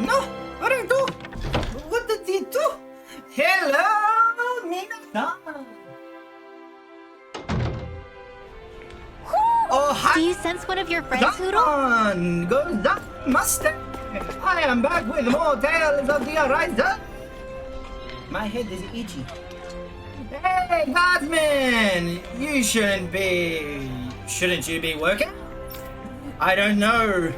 No, what did I do? What did he do? Hello, Mina. Oh, hi. Do you sense one of your friends, Hoodle? Good master. I am back with more tales of the horizon. My head is itchy. Hey, Guardsman! Shouldn't you be working? I don't know.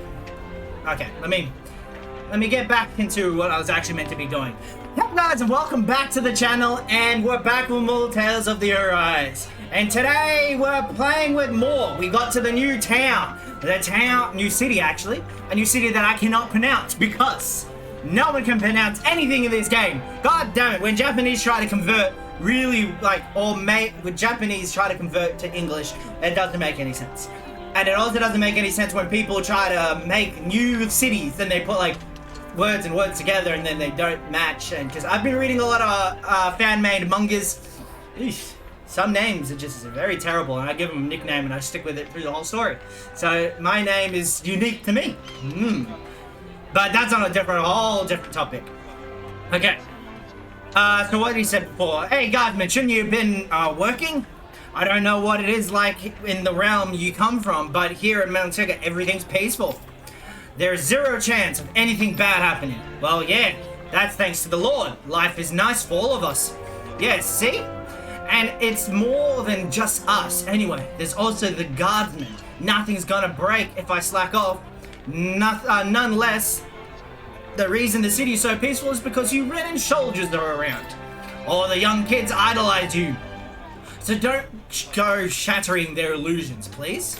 Okay, let me get back into what I was actually meant to be doing. Hey guys, and welcome back to the channel, and we're back with more Tales of the Horizon. And today we're playing with more. We got to the new town. New city actually. A new city that I cannot pronounce because no one can pronounce anything in this game. God damn it, when Japanese try to convert when Japanese try to convert to English, it doesn't make any sense. And it also doesn't make any sense when people try to make new cities and they put like words and words together and then they don't match. And because I've been reading a lot of fan-made mangas, some names are just very terrible, and I give them a nickname and I stick with it through the whole story. So my name is unique to me. But that's on a whole different topic. Okay. So what he said before. Hey, Guardsman, shouldn't you have been working? I don't know what it is like in the realm you come from, but here at Mount Sega, everything's peaceful. There's zero chance of anything bad happening. Well, yeah, that's thanks to the Lord. Life is nice for all of us. Yeah, see? And it's more than just us. Anyway, there's also the Guardsman. Nothing's gonna break if I slack off. Nonetheless, the reason the city's so peaceful is because you Renin soldiers are around. All the young kids idolize you. So don't go shattering their illusions, please.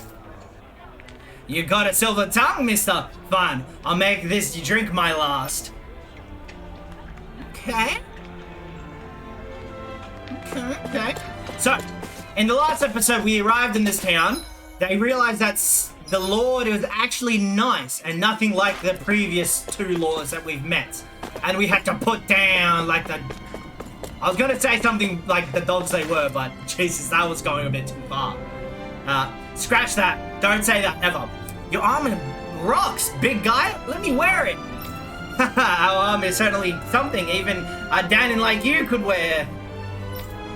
You got a silver tongue, mister? Fine, I'll make this drink my last. Okay. Okay. So, in the last episode, we arrived in this town. They realized that the Lord was actually nice and nothing like the previous two lords that we've met. And we had to put down like I was gonna say something like the dogs they were, but Jesus, that was going a bit too far. Scratch that. Don't say that ever. Your armor rocks, big guy. Let me wear it. Our armor is certainly something even a Danin like you could wear.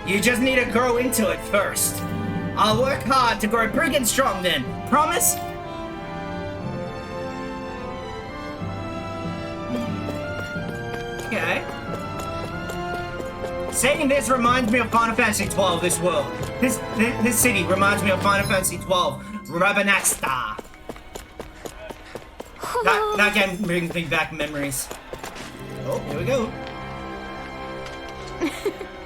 You just need to grow into it first. I'll work hard to grow big and strong then. Promise? Okay. Saying this reminds me of Final Fantasy 12, this world. This city reminds me of Final Fantasy 12, Rabanastar. That game brings me back memories. Oh, here we go.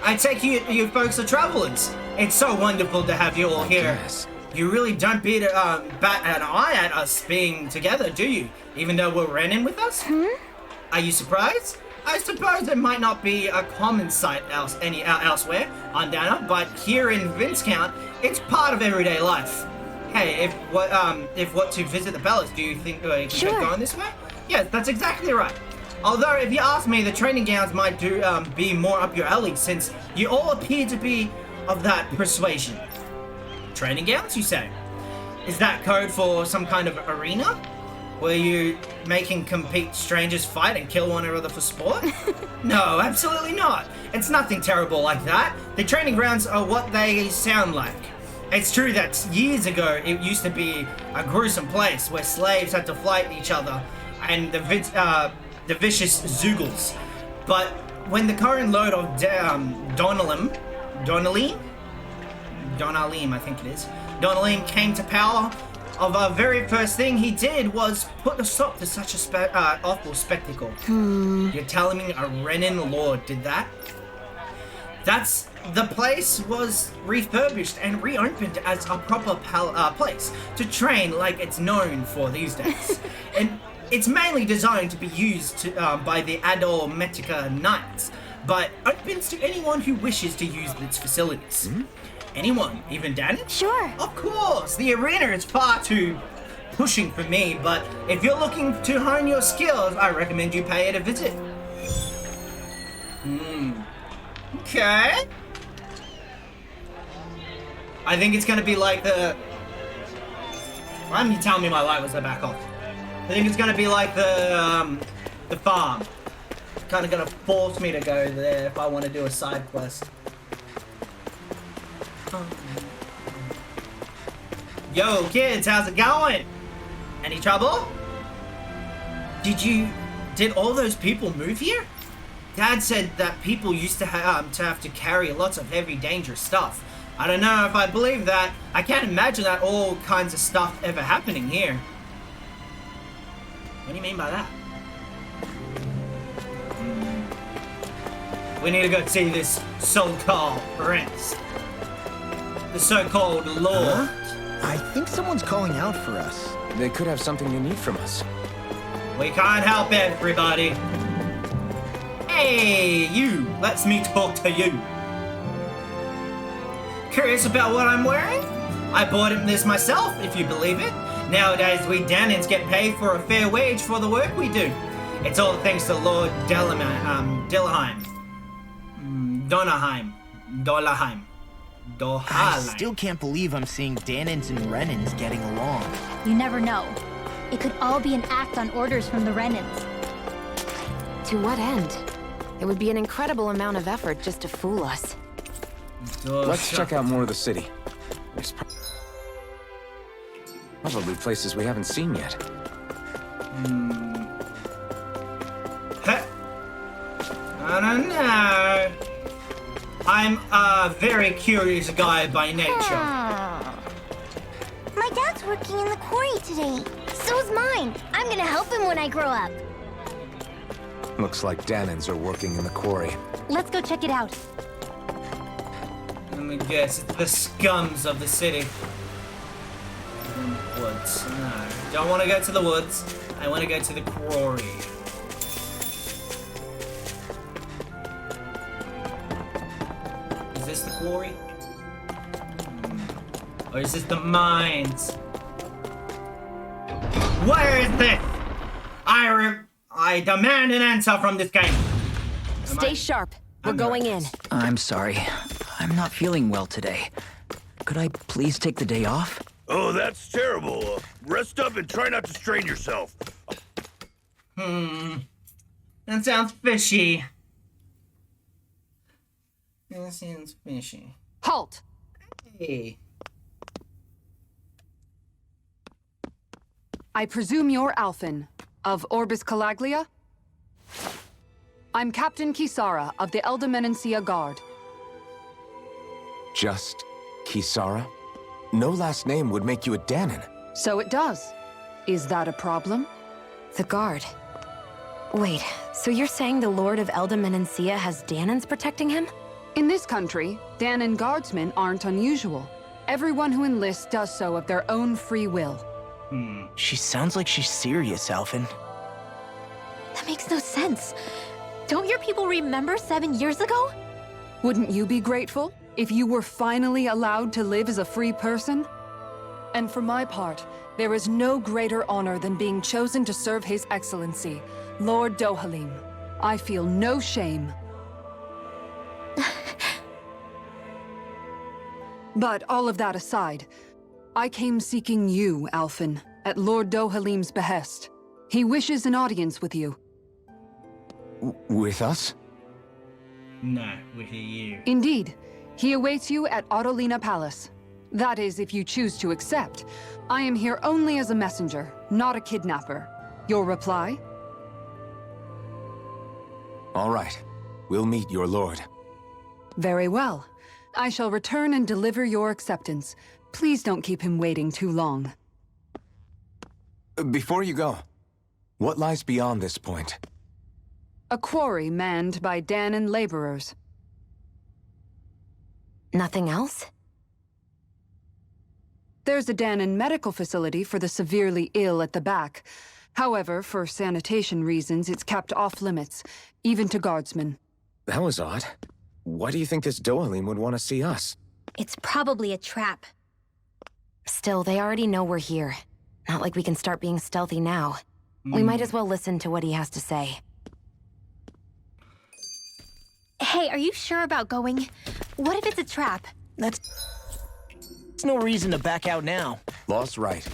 I take you folks are travelers. It's so wonderful to have you all here. Yes. You really don't bat an eye at us being together, do you? Even though we're Renin with us? Are you surprised? I suppose it might not be a common sight elsewhere on Dana, but here in Vincecount, it's part of everyday life. Hey, if what to visit the palace, do you think you can keep going this way? Yeah, that's exactly right. Although, if you ask me, the training gowns might be more up your alley, since you all appear to be of that persuasion. Training gowns, you say? Is that code for some kind of arena? Where you making compete strangers fight and kill one another for sport? No, absolutely not. It's nothing terrible like that. The training grounds are what they sound like. It's true that years ago, it used to be a gruesome place where slaves had to fight each other and the vicious Zoogles. But when the current lord of Donalim, I think it is, Donalim came to power, the very first thing he did was put a stop to such a awful spectacle. You're telling me a Renin lord did that? The place was refurbished and reopened as a proper place to train like it's known for these days. And it's mainly designed to be used by the Ador Metica Knights, but opens to anyone who wishes to use its facilities. Anyone, even Danny? Sure. Of course, the arena is far too pushing for me, but if you're looking to hone your skills, I recommend you pay it a visit. Okay. I think it's gonna be like the... Why didn't you tell me my light was back off? I think it's gonna be like the the farm. Kind of gonna force me to go there if I want to do a side quest. Yo, kids, how's it going? Any trouble? Did all those people move here? Dad said that people used to have to carry lots of heavy, dangerous stuff. I don't know if I believe that. I can't imagine that all kinds of stuff ever happening here. What do you mean by that? We need to go see this so-called prince. The so-called lord. I think someone's calling out for us. They could have something you need from us. We can't help everybody. Hey, you! Let's me talk to you. Curious about what I'm wearing? I bought him this myself, if you believe it. Nowadays, we Danins get paid for a fair wage for the work we do. It's all thanks to Lord Dillaheim. Dollarheim. I still can't believe I'm seeing Danins and Renans getting along. You never know. It could all be an act on orders from the Renans. To what end? It would be an incredible amount of effort just to fool us. Let's check out more of the city. There's probably places we haven't seen yet. I don't know. I'm a very curious guy by nature. My dad's working in the quarry today. So's mine. I'm gonna help him when I grow up. Looks like Danins are working in the quarry. Let's go check it out. Let me guess, it's the scums of the city. Woods. No, don't want to go to the woods. I want to go to the quarry. Is this the quarry? Or is this the mines? Where is this? I demand an answer from this game. Stay sharp. We're going in. I'm sorry. I'm not feeling well today. Could I please take the day off? Oh, that's terrible. Rest up and try not to strain yourself. That sounds fishy. That sounds fishy. Halt! Hey. I presume you're Alphen, of Orbis Calaglia? I'm Captain Kisara of the Eldermenencia Guard. Just Kisara? No last name would make you a Danin. So it does. Is that a problem? The guard. Wait, so you're saying the Lord of Eldermenencia has Danins protecting him? In this country, Danin guardsmen aren't unusual. Everyone who enlists does so of their own free will. She sounds like she's serious, Alphen. That makes no sense. Don't your people remember 7 years ago? Wouldn't you be grateful if you were finally allowed to live as a free person? And for my part, there is no greater honor than being chosen to serve His Excellency, Lord Dohalim. I feel no shame. But all of that aside, I came seeking you, Alphen, at Lord Dohalim's behest. He wishes an audience with you. With us? No, with you. Indeed. He awaits you at Autolina Palace. That is, if you choose to accept. I am here only as a messenger, not a kidnapper. Your reply? All right. We'll meet your lord. Very well. I shall return and deliver your acceptance. Please don't keep him waiting too long. Before you go, what lies beyond this point? A quarry manned by Danin laborers. Nothing else? There's a Danin medical facility for the severely ill at the back. However, for sanitation reasons, it's kept off limits, even to guardsmen. That was odd. Why do you think this Dohalim would want to see us? It's probably a trap. Still, they already know we're here. Not like we can start being stealthy now. We might as well listen to what he has to say. Hey, are you sure about going? What if it's a trap? There's no reason to back out now. Law's right.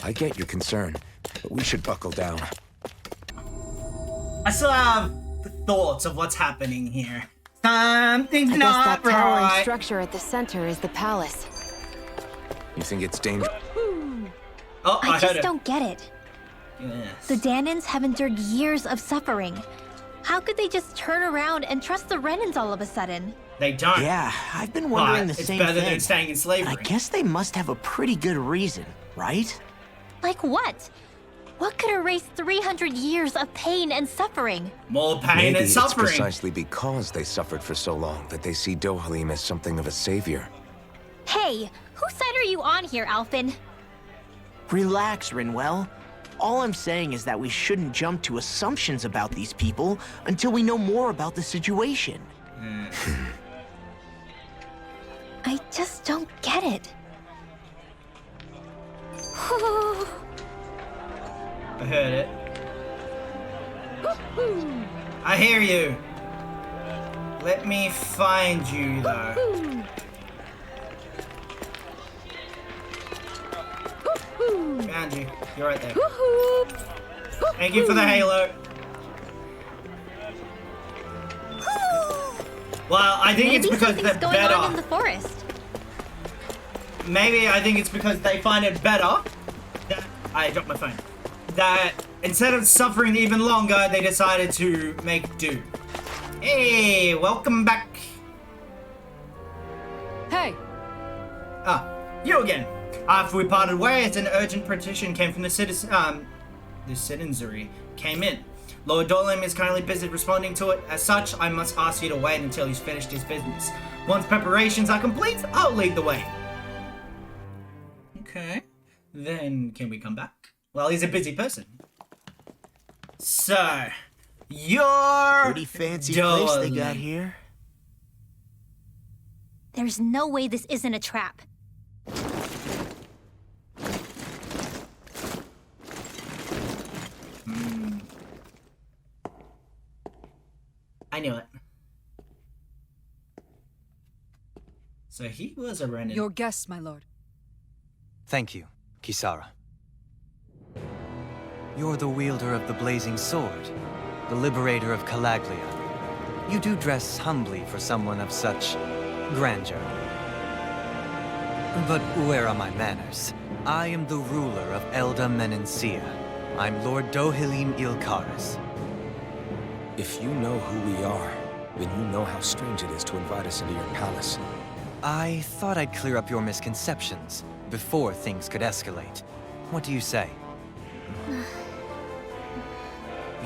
I get your concern, but we should buckle down. I still have thoughts of what's happening here. Something's I guess not that towering right. structure at the center is the palace. You think it's dangerous? Oh, I heard just it. don't get it. Yes. The Danans have endured years of suffering. How could they just turn around and trust the Renans all of a sudden? They don't. Yeah, I've been wondering But the it's same better thing. than staying in And slavery. I guess they must have a pretty good reason, right? Like what? What could erase 300 years of pain and suffering? More pain Maybe and it's suffering. precisely because they suffered for so long that they see Dohalim as something of a savior. Hey, whose side are you on here, Alphen? Relax, Rinwell. All I'm saying is that we shouldn't jump to assumptions about these people until we know more about the situation. I just don't get it. I heard it. I hear you. Let me find you, though. Found you. You're right there. Thank you for the halo. Well, I think Maybe it's because something's they're going on in better. the forest. Maybe I think it's because they find it better. I dropped my phone. That instead of suffering even longer, they decided to make do. Hey, welcome back. Hey, Ah, you again. After we parted ways, an urgent petition came from the citizenry came in. Lord Dolim is currently busy responding to it. As such, I must ask you to wait until he's finished his business. Once preparations are complete, I'll lead the way. Okay. Then can we come back? Well, he's a busy person. So, you're Pretty fancy place they got Dolim. here. There's no way this isn't a trap. I knew it. So he was a Renan. your guest, my lord. Thank you, Kisara. You're the wielder of the blazing sword, the liberator of Calaglia. You do dress humbly for someone of such grandeur. But where are my manners? I am the ruler of Elda Menencia. I'm Lord Dohalim Ilkaris. If you know who we are, then you know how strange it is to invite us into your palace. I thought I'd clear up your misconceptions before things could escalate. What do you say?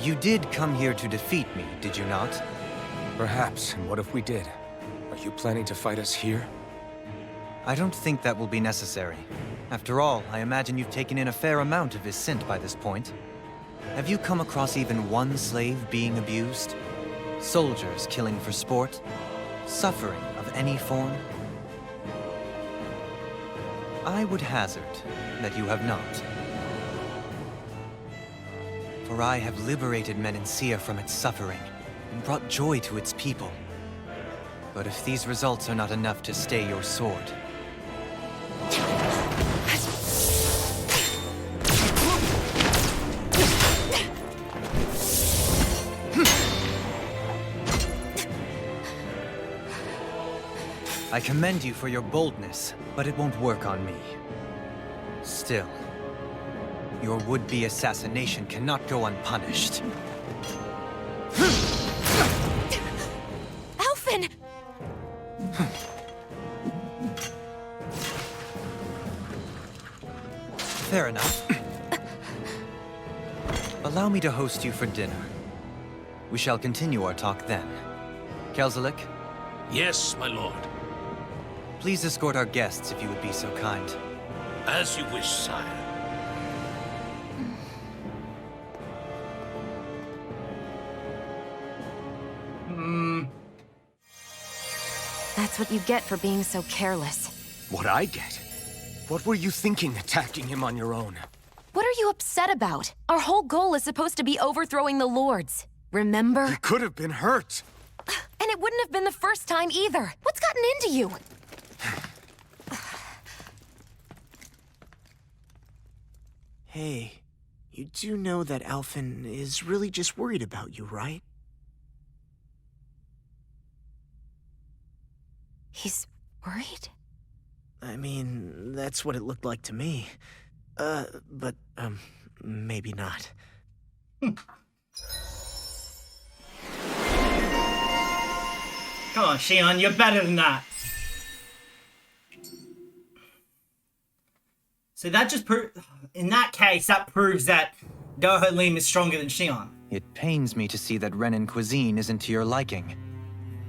You did come here to defeat me, did you not? Perhaps, and what if we did? Are you planning to fight us here? I don't think that will be necessary. After all, I imagine you've taken in a fair amount of his scent by this point. Have you come across even one slave being abused? Soldiers killing for sport? Suffering of any form? I would hazard that you have not. For I have liberated Menencia from its suffering and brought joy to its people. But if these results are not enough to stay your sword, I commend you for your boldness, but it won't work on me. Still, your would-be assassination cannot go unpunished. Alphen! Fair enough. Allow me to host you for dinner. We shall continue our talk then. Kelzelik, Yes, my lord. please escort our guests if you would be so kind. As you wish, sire. That's what you get for being so careless. What I get? What were you thinking attacking him on your own? What are you upset about? Our whole goal is supposed to be overthrowing the lords. Remember? He could have been hurt. And it wouldn't have been the first time either. What's gotten into you? Hey, You do know that Alphen is really just worried about you, right? He's worried? I mean, that's what it looked like to me. But maybe not. Come on, Shion, you're better than that. So that just in that case, that proves that Doho Lim is stronger than Shion. It pains me to see that Renin cuisine isn't to your liking.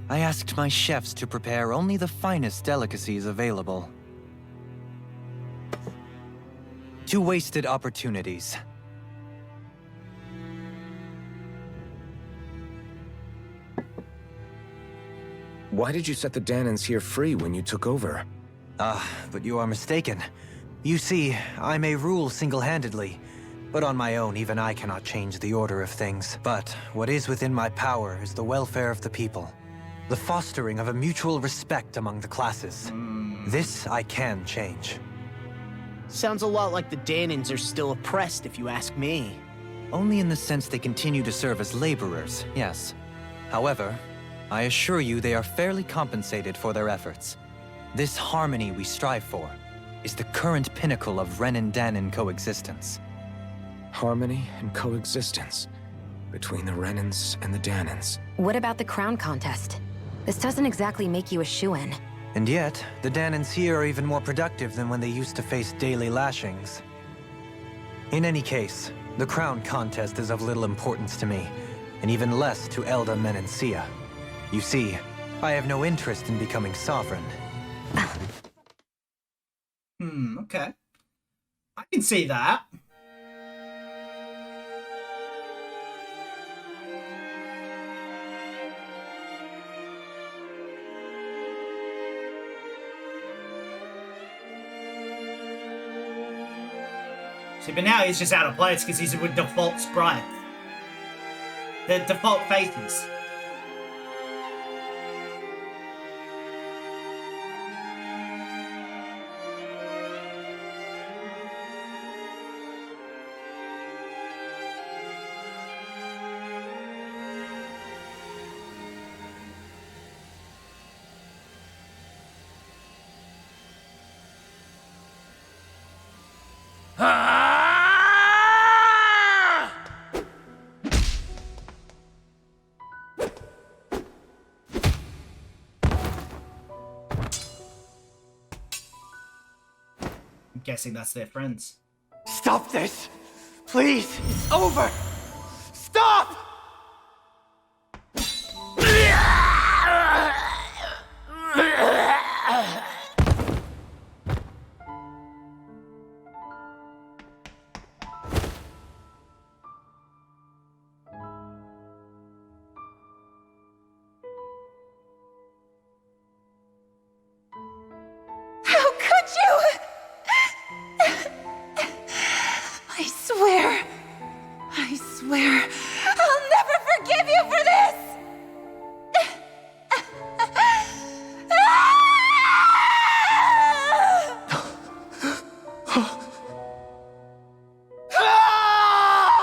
I asked my chefs to prepare only the finest delicacies available. 2 wasted opportunities. Why did you set the Danans here free when you took over? But you are mistaken. You see, I may rule single-handedly, but on my own, even I cannot change the order of things. But what is within my power is the welfare of the people, the fostering of a mutual respect among the classes. This I can change. Sounds a lot like the Danans are still oppressed, if you ask me. Only in the sense they continue to serve as laborers, yes. However, I assure you they are fairly compensated for their efforts. This harmony we strive for is the current pinnacle of Renin-Danan coexistence. Harmony and coexistence between the Renins and the Danans. What about the crown contest? This doesn't exactly make you a shoo-in. And yet, the Danans here are even more productive than when they used to face daily lashings. In any case, the crown contest is of little importance to me, and even less to Elda Menencia. You see, I have no interest in becoming sovereign. Okay. I can see that. See, but now he's just out of place because he's with default sprite. The default faces. I'm guessing that's their friends. Stop this! Please! It's over! Stop! How could you? I swear, I'll never forgive you for this!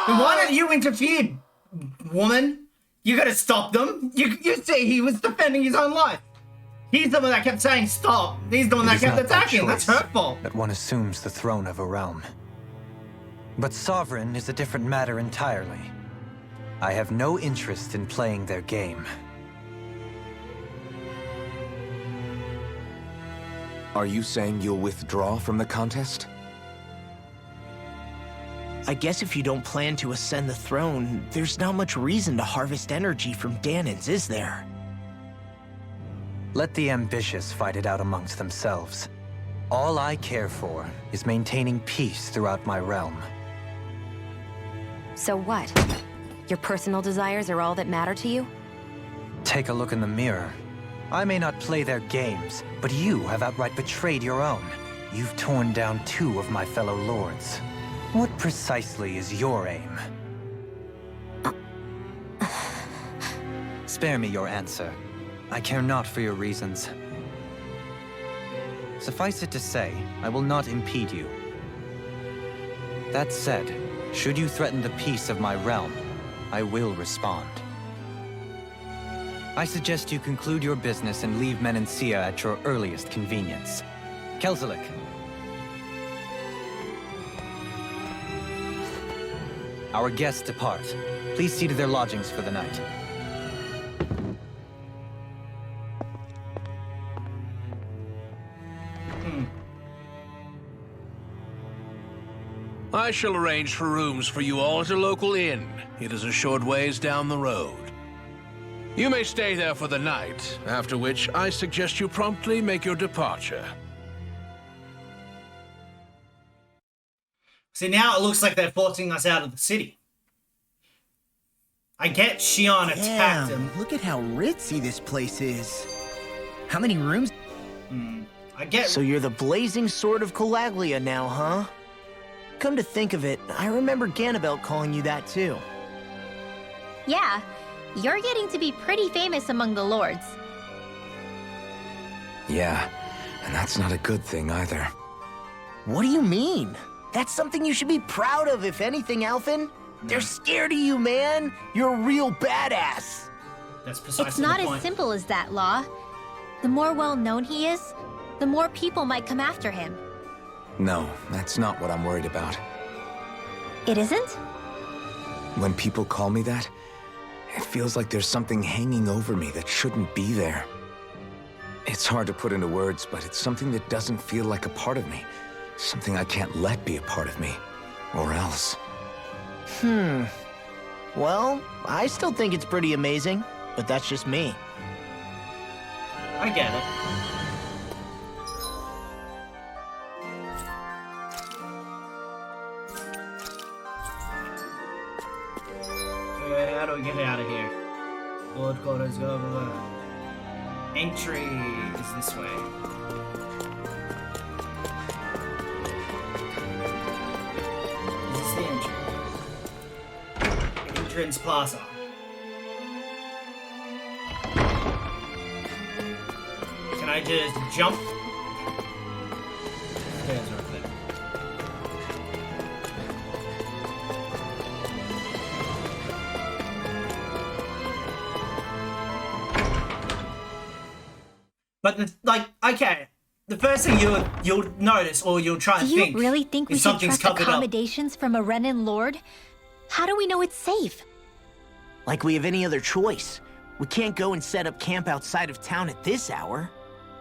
Then why don't you interfere, woman? You gotta stop them. You see, he was defending his own life. He's the one that kept saying stop. He's the one that kept attacking. That's hurtful. That one assumes the throne of a realm. But sovereign is a different matter entirely. I have no interest in playing their game. Are you saying you'll withdraw from the contest? I guess if you don't plan to ascend the throne, there's not much reason to harvest energy from Danans, is there? Let the ambitious fight it out amongst themselves. All I care for is maintaining peace throughout my realm. So what? Your personal desires are all that matter to you? Take a look in the mirror. I may not play their games, but you have outright betrayed your own. You've torn down 2 of my fellow lords. What precisely is your aim? Spare me your answer. I care not for your reasons. Suffice it to say, I will not impede you. That said, Should you threaten the peace of my realm, I will respond. I suggest you conclude your business and leave Menancia at your earliest convenience. Kelzelik. Our guests depart. Please see to their lodgings for the night. I shall arrange for rooms for you all at a local inn. It is a short ways down the road. You may stay there for the night, after which I suggest you promptly make your departure. See, now it looks like they're forcing us out of the city. I get Shion attacked him. Look at how ritzy this place is. How many rooms? I get... So you're the blazing sword of Calaglia now, huh? Come to think of it, I remember Ganabelt calling you that too. Yeah, you're getting to be pretty famous among the lords. Yeah, and that's not a good thing either. What do you mean? That's something you should be proud of, if anything, Alphen. They're scared of you, man. You're a real badass. That's precisely It's not the as point. simple as that, Law. The more well-known he is, the more people might come after him. No, that's not what I'm worried about. It isn't? When people call me that, it feels like there's something hanging over me that shouldn't be there. It's hard to put into words, but it's something that doesn't feel like a part of me. Something I can't let be a part of me. Or else. Well, I still think it's pretty amazing, but that's just me. I get it. How do we get out of here? Lord quarters, go blah, blah. Entry is this way. Is this the entry? Entrance plaza. Can I just jump? There's right there. But okay, the first thing you'll notice or you'll try and Do you think really think we is should something's trust covered up. accommodations from a Renan lord? How do we know it's safe? Like we have any other choice. We can't go and set up camp outside of town at this hour.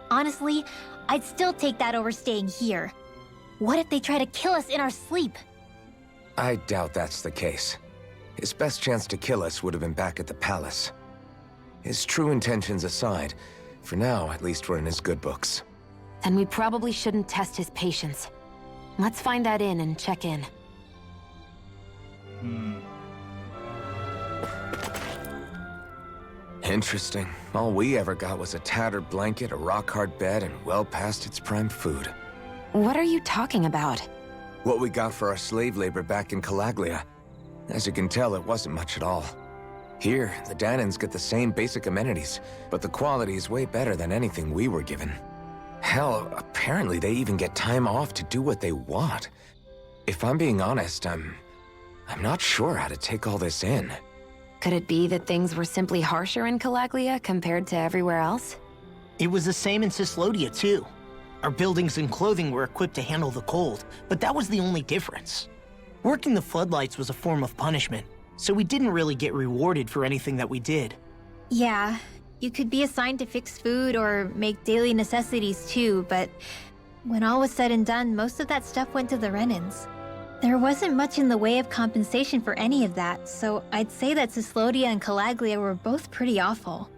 Honestly, I'd still take that over staying here. What if they try to kill us in our sleep? I doubt that's the case. His best chance to kill us would have been back at the palace. His true intentions aside, for now, at least we're in his good books. Then we probably shouldn't test his patience. Let's find that inn and check in. Interesting. All we ever got was a tattered blanket, a rock-hard bed, and well past its prime food. What are you talking about? What we got for our slave labor back in Calaglia. As you can tell, it wasn't much at all. Here, the Danans get the same basic amenities, but the quality is way better than anything we were given. Hell, apparently they even get time off to do what they want. If I'm being honest, I'm not sure how to take all this in. Could it be that things were simply harsher in Calaglia compared to everywhere else? It was the same in Cislodia, too. Our buildings and clothing were equipped to handle the cold, but that was the only difference. Working the floodlights was a form of punishment, so we didn't really get rewarded for anything that we did. Yeah, you could be assigned to fix food or make daily necessities too, but when all was said and done, most of that stuff went to the Renans. There wasn't much in the way of compensation for any of that, so I'd say that Cislodia and Calaglia were both pretty awful.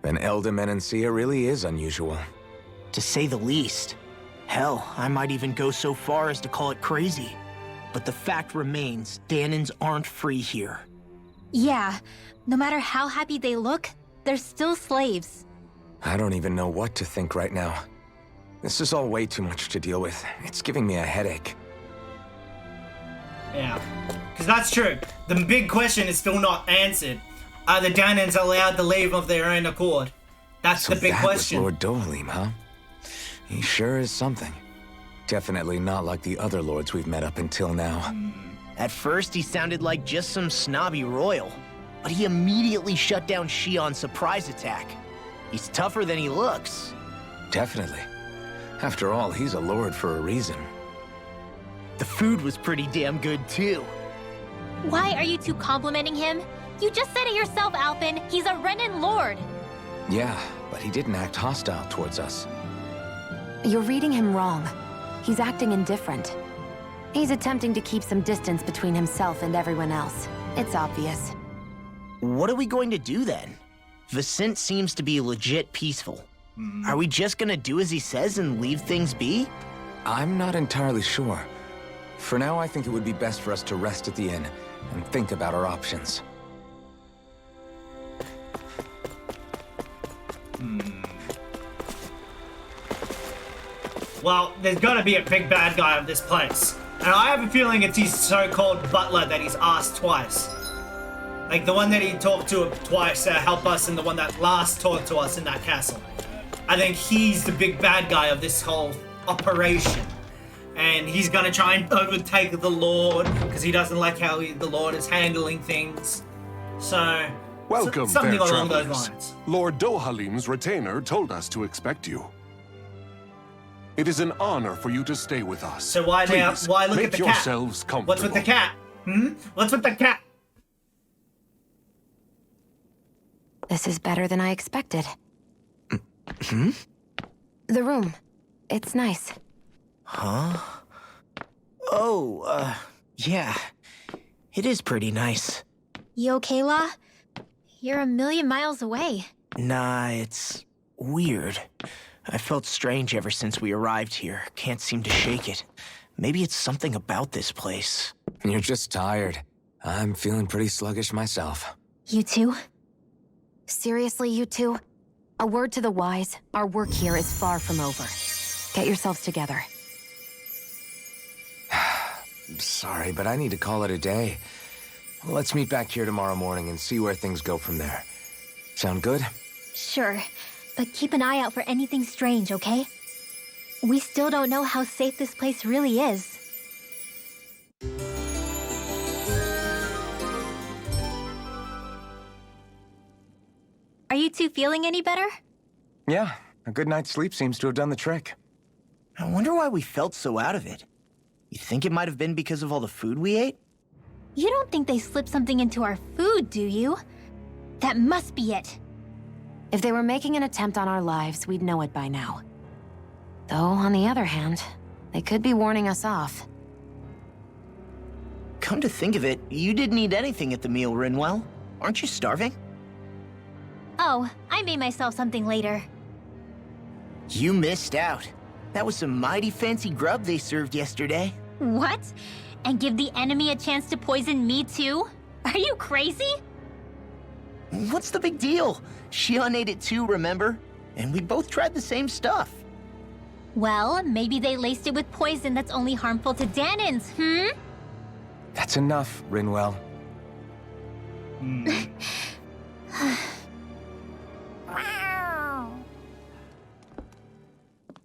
Then Elda Menancia really is unusual. To say the least. Hell, I might even go so far as to call it crazy. But the fact remains, Danans aren't free here. Yeah, no matter how happy they look, they're still slaves. I don't even know what to think right now. This is all way too much to deal with. It's giving me a headache. Yeah, because that's true. The big question is still not answered. Are the Danans allowed to leave of their own accord? That's the big question. Was Lord Dohalim, huh? He sure is something. Definitely not like the other lords we've met up until now. At first, he sounded like just some snobby royal, but he immediately shut down Shion's surprise attack. He's tougher than he looks. Definitely. After all, he's a lord for a reason. The food was pretty damn good, too. Why are you two complimenting him? You just said it yourself, Alphen. He's a Renan Lord. Yeah, but he didn't act hostile towards us. You're reading him wrong. He's acting indifferent. He's attempting to keep some distance between himself and everyone else. It's obvious. What are we going to do then? Vicent seems to be legit peaceful. Are we just gonna do as he says and leave things be? I'm not entirely sure. For now, I think it would be best for us to rest at the inn and think about our options. Well, there's gotta be a big bad guy of this place. And I have a feeling it's his so-called butler that he's asked twice. Like the one that he talked to twice to help us and the one that last talked to us in that castle. I think he's the big bad guy of this whole operation. And he's gonna try and overtake the Lord because he doesn't like how the Lord is handling things. So, welcome, something fair along those travelers. lines. Lord Dohalim's retainer told us to expect you. It is an honor for you to stay with us. So why now? Please, Why look make at the cat? yourselves comfortable. What's with the cat? What's with the cat? This is better than I expected. The room. It's nice. Huh? Oh, yeah. It is pretty nice. You okay, La? You're a million miles away. Nah, it's weird. I felt strange ever since we arrived here. Can't seem to shake it. Maybe it's something about this place. You're just tired. I'm feeling pretty sluggish myself. You too? Seriously, you two? A word to the wise, our work here is far from over. Get yourselves together. Sorry, but I need to call it a day. Let's meet back here tomorrow morning and see where things go from there. Sound good? Sure, but keep an eye out for anything strange, okay? We still don't know how safe this place really is. Are you two feeling any better? Yeah, a good night's sleep seems to have done the trick. I wonder why we felt so out of it. You think it might have been because of all the food we ate? You don't think they slipped something into our food, do you? That must be it. If they were making an attempt on our lives, we'd know it by now. Though, on the other hand, they could be warning us off. Come to think of it, you didn't eat anything at the meal, Rinwell. Aren't you starving? Oh, I made myself something later. You missed out. That was some mighty fancy grub they served yesterday. What? And give the enemy a chance to poison me too? Are you crazy? What's the big deal? Shion ate it too, remember? And we both tried the same stuff. Well, maybe they laced it with poison that's only harmful to Danins, That's enough, Rinwell.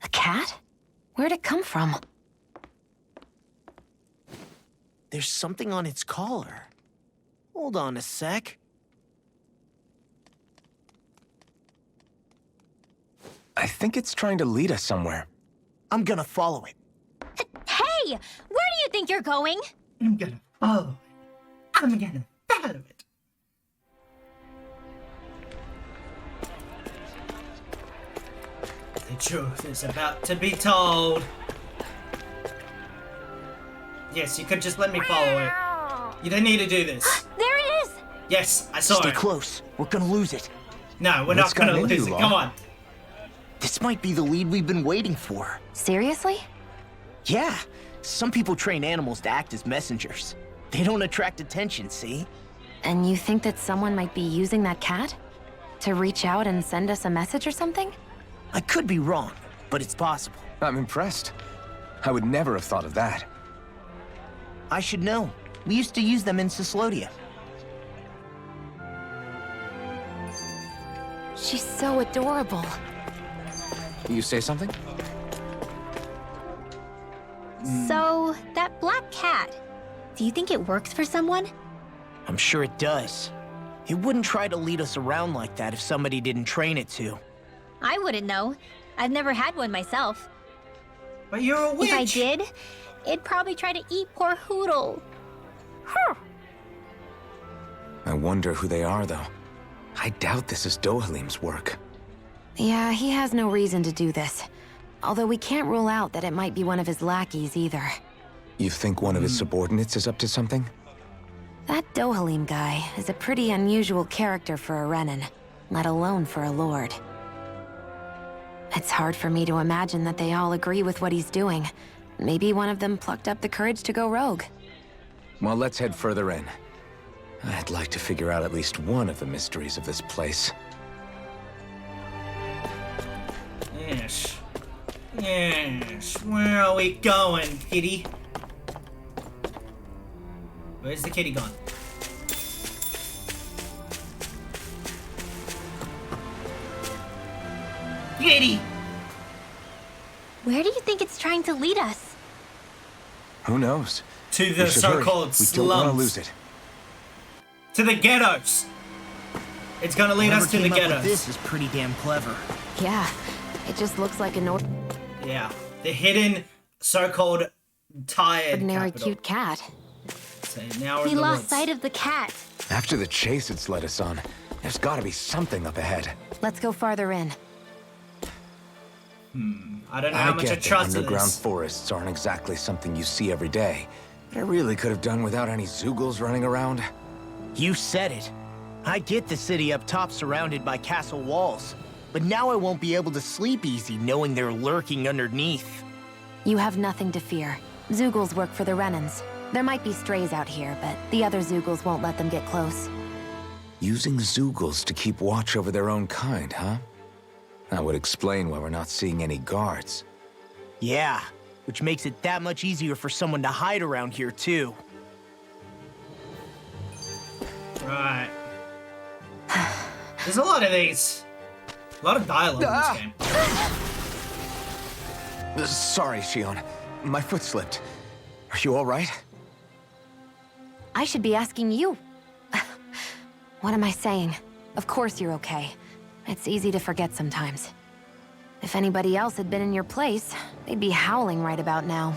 A cat? Where'd it come from? There's something on its collar. Hold on a sec. I think it's trying to lead us somewhere. I'm gonna follow it. Hey! Where do you think you're going? I'm gonna follow it. I'm gonna follow it. The truth is about to be told. Yes, you could just let me follow it. You don't need to do this. There it is! Yes, I saw Stay it. close. We're gonna lose it. No, we're not gonna lose it. Come on. This might be the lead we've been waiting for. Seriously? Yeah. Some people train animals to act as messengers. They don't attract attention, see? And you think that someone might be using that cat? To reach out and send us a message or something? I could be wrong, but it's possible. I'm impressed. I would never have thought of that. I should know. We used to use them in Cyslodia. She's so adorable. You say something? So, that black cat, Do you think it works for someone? I'm sure it does. It wouldn't try to lead us around like that if somebody didn't train it to. I wouldn't know. I've never had one myself. But you're a witch! If I did, it'd probably try to eat poor Hootle. I wonder who they are, though. I doubt this is Dohalim's work. Yeah, he has no reason to do this. Although we can't rule out that it might be one of his lackeys either. You think one of his subordinates is up to something? That Dohalim guy is a pretty unusual character for a Renan, let alone for a lord. It's hard for me to imagine that they all agree with what he's doing. Maybe one of them plucked up the courage to go rogue. Well, let's head further in. I'd like to figure out at least one of the mysteries of this place. Yes. Yes. Where are we going, kitty? Where's the kitty gone? Kitty! Where do you think it's trying to lead us? Who knows? To the so-called slums. We don't want to lose it. To the ghettos. It's gonna lead us to the ghettos. This is pretty damn clever. Yeah, it just looks like an Yeah, the hidden so-called tired ordinary capital. cute cat. So now we're We in the lost woods. sight of the cat. After the chase it's led us on, there's gotta be something up ahead. Let's go farther in. I don't know how much I get that trust in underground this. forests aren't exactly something you see every day. But I really could have done without any Zoogles running around. You said it. I get the city up top surrounded by castle walls, but now I won't be able to sleep easy knowing they're lurking underneath. You have nothing to fear. Zoogles work for the Renans. There might be strays out here, but the other Zoogles won't let them get close. Using Zoogles to keep watch over their own kind, huh? That would explain why we're not seeing any guards. Yeah, which makes it that much easier for someone to hide around here, too. Right. There's a lot of these. A lot of dialogue in this game. Sorry, Shion. My foot slipped. Are you all right? I should be asking you. What am I saying? Of course you're okay. It's easy to forget sometimes. If anybody else had been in your place, they'd be howling right about now.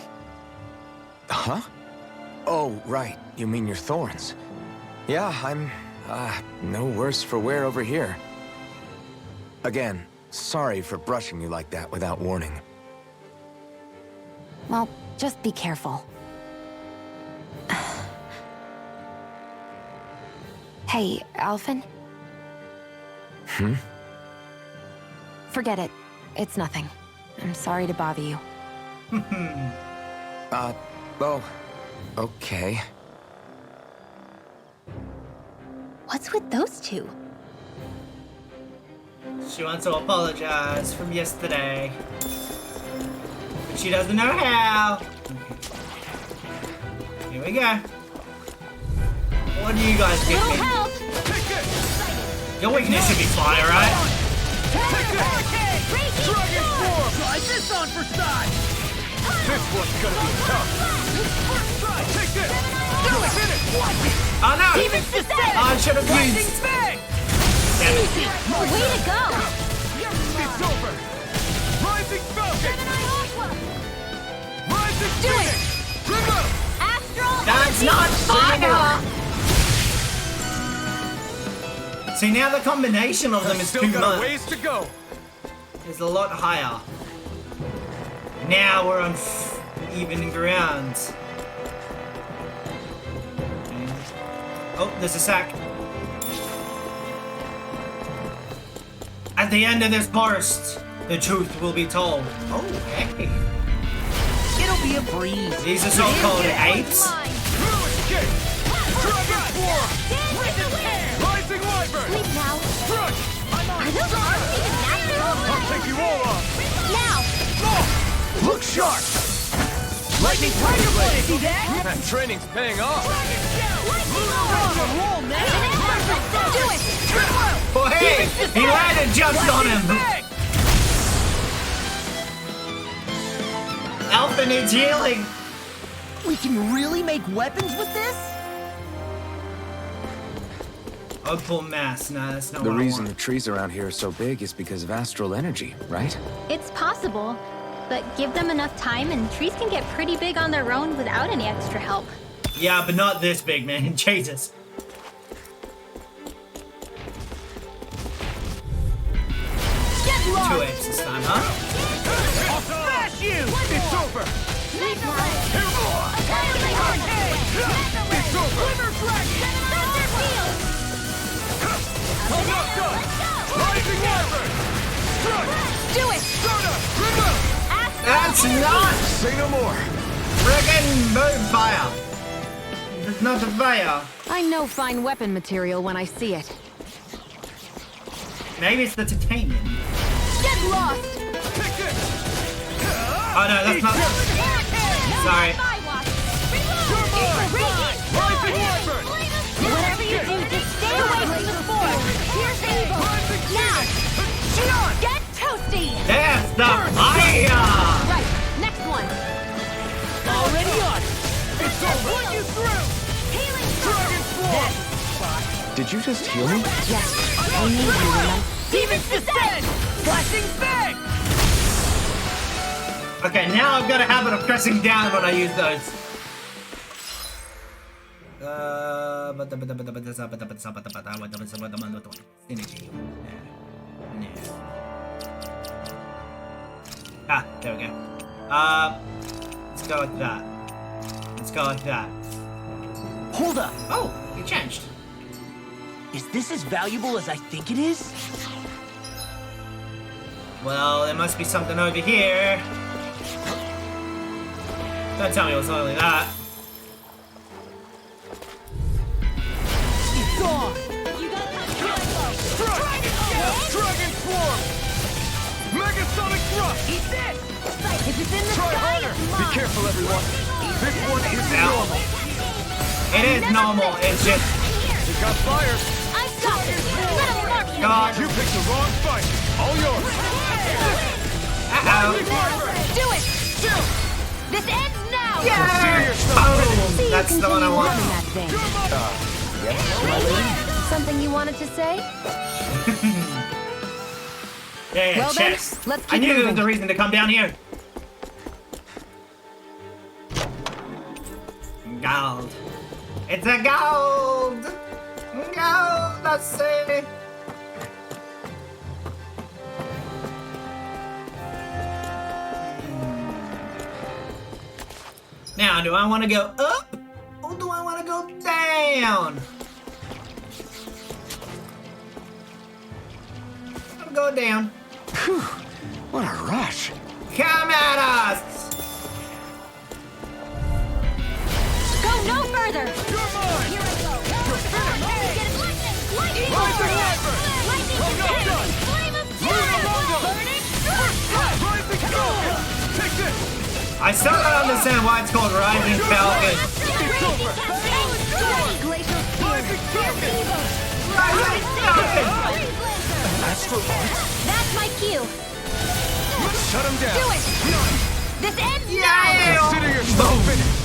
Huh? Oh, right. You mean your thorns. Yeah, I'm, no worse for wear over here. Again, sorry for brushing you like that without warning. Well, just be careful. Hey, Alphen? Hmm? Forget it. It's nothing. I'm sorry to bother you. Oh, okay. What's with those two? She wants to apologize from yesterday. But she doesn't know how. Here we go. What do you guys think? Your weakness should be fire, right? Try this on for size! This one's gonna be tough! First try! Take this! Do it! Hit it! Oh no! Demons descend! I should have used. Bang! Easy! Way to go! It's over! Rising Falcon! Rising Do it! Remove! Astral! That's not fire! See, now the combination of them is Still too got a much. ways to go. It's a lot higher. Now we're on even ground. Oh, there's a sack. At the end of this burst, the truth will be told. Oh, hey. It'll be a breeze. These are so-called apes. Rising Wyvern! Sleep now. Crush! Are those arms even natural? I'll take you all off! Now! Look sharp! Lightning Tiger Blade! See that? That training's paying off! Roll, man! Do it! Oh, hey! He landed and jumped on him! Alpha needs healing! We can really make weapons with this? Opal mass. Nah, that's not The what I reason the want. trees around here are so big is because of astral energy, right? It's possible, but give them enough time and trees can get pretty big on their own without any extra help. Yeah, but not this big, man. Jesus. Get 2 apes this time, huh? I'll smash you! It's over! It's over! I'm not done! Rising Wyvern! Strike! Do it! Soda! Remote! That's not Say no more! friggin' fire. It's not a fire. I know fine weapon material when I see it. Maybe it's the titanium. Get lost! Take this! Oh no, that's not. Sorry. You're mine! Rising Wyvern! Whatever you do, just stay away from the form. Here's evil. Rising Now, Shion! get toasty! There's the fire. Right, next one. Already on it! It's over! Put you through! Healing Dragon Swarm! Did you just heal me? Yes, I need you, remember? Demons descend! Flashing bang! Okay, now I've got a habit of pressing down when I use those. Synergy. Ah, there we go. Let's go like that. Let's go like that. Hold up. Oh, it changed. Is this as valuable as I think it is? Well, there must be something over here. Don't tell me it was only that. It's on! Dragon Swarm! Megasonic Thrust! Eat this! If it's in the Try sky, harder! it's Be mine. careful, everyone! This one isn't Ow. normal! It is normal, it's just... It got fire! I've got this. Let him mark you. God. You picked the wrong fight! All yours! Uh-oh. Do it! Shoot! This ends now! Serious stuff! Boom! That's the one I want. That thing. Something you wanted to say? Yeah, Well then, chest. let's I keep knew there was moving. a reason to come down here. Gold. It's a gold! Gold, let's see. Now, do I want to go up or do I want to go down? I'm going down. Whew, what a rush. Come at us! Go no further! You're mine! Here I go! You're finished! Lightning! Rising Wyvern! Lightning! I'm not done! Flame of Luna Longo! Burning! Rising Falcon! Take this! I still don't understand why it's called Rising Falcon. It's over! Glacial Spear! Rising Falcon! Rising Falcon! Astral Arts? That's my cue! Shut him down! Do it! This ends Yeah! Consider yourself finished!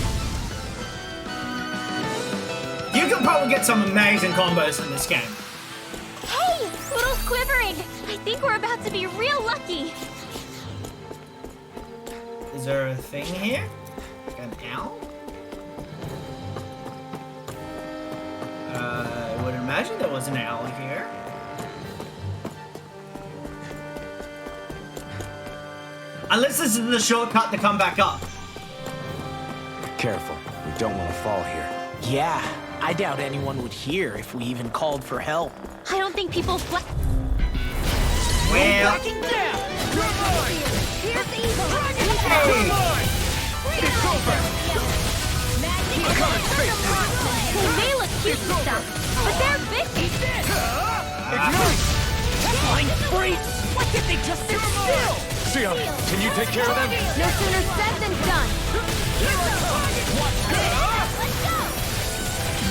You can probably get some amazing combos in this game. Hey! Poodle's quivering! I think we're about to be real lucky! Is there a thing here? Like an owl? I would imagine there was an owl here. Unless this is the shortcut to come back up. Careful, we don't want to fall here. Yeah, I doubt anyone would hear if we even called for help. I don't think people Well, Backing down! You're mine! Here's evil! You're mine! It's over! Magic! they may look cute and stuff, but they're vicious! Ignite! Flying freaks! Why can't they just sit still? Sion, can you take care of them? No sooner said than done.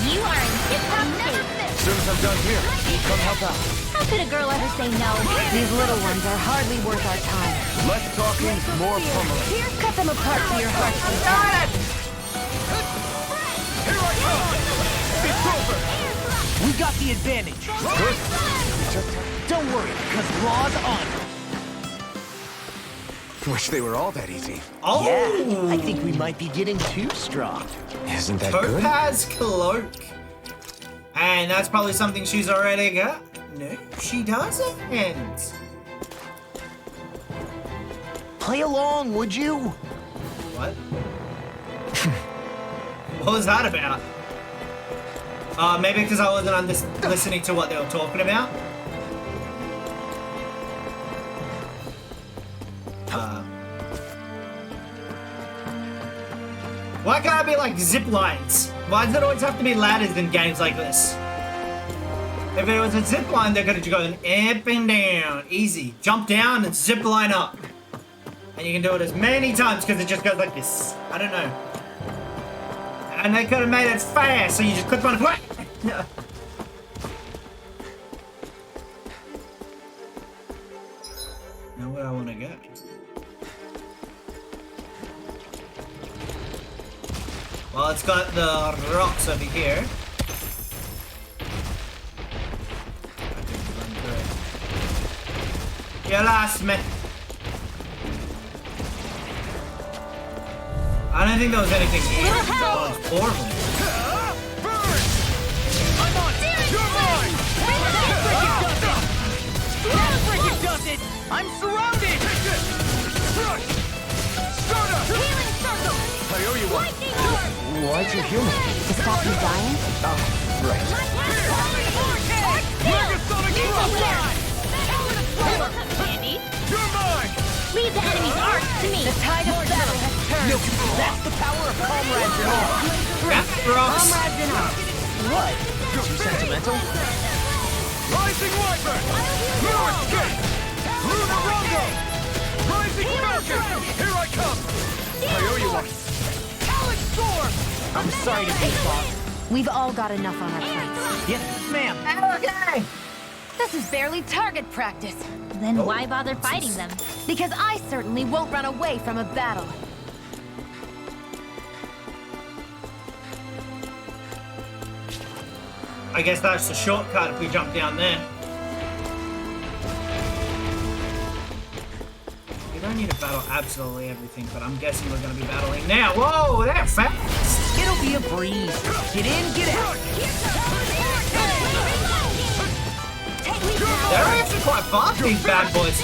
You are in tip-top shape! As soon as I'm done here, come help out. How could a girl ever say no? These little ones are hardly worth our time. Less talking, more pummeling. Here, cut them apart for your heart's content. It's over! We got the advantage. Good. Don't worry, because law's on. Wish they were all that easy. Oh! Yeah, I think we might be getting too strong. Isn't that good? Topaz cloak. And that's probably something she's already got. No, she doesn't. Play along, would you? What? What was that about? Maybe because I wasn't listening to what they were talking about. Why can't it be like zip lines? Why does it always have to be ladders in games like this? If it was a zip line, they're gonna go up and down, easy. Jump down and zip line up, and you can do it as many times because it just goes like this. I don't know. And they could have made it fast, so you just click on it. Now where I want to go? Well, it's got the rocks over here. You lost me. I don't think there was anything here. There was four of them. I'm on! You're mine! Freaking does it! I'm surrounded! Crush! Starter! Healing circle! I owe you one. Why'd you heal me? To stop you dying? Oh, right. Megasonic Andy. You're mine! Leave the enemy's arc to me. The tide of battle has turned. That's the power of comrades in arms. Comrades in arms. What? Too sentimental? Rising Wyvern! No escape! Lunar Rondo! Rising Falcon! Here I come! I owe you one! Alex Storm! I'm sorry to be boss. We've all got enough on our plates. Yes, ma'am. Okay. This is barely target practice. Then why bother fighting them? Because I certainly won't run away from a battle. I guess that's the shortcut if we jump down there. We don't need to battle absolutely everything, but I'm guessing we're going to be battling now. Whoa, they're fast! It'll be a breeze. Get in, get out. They're actually quite fast, these bad boys.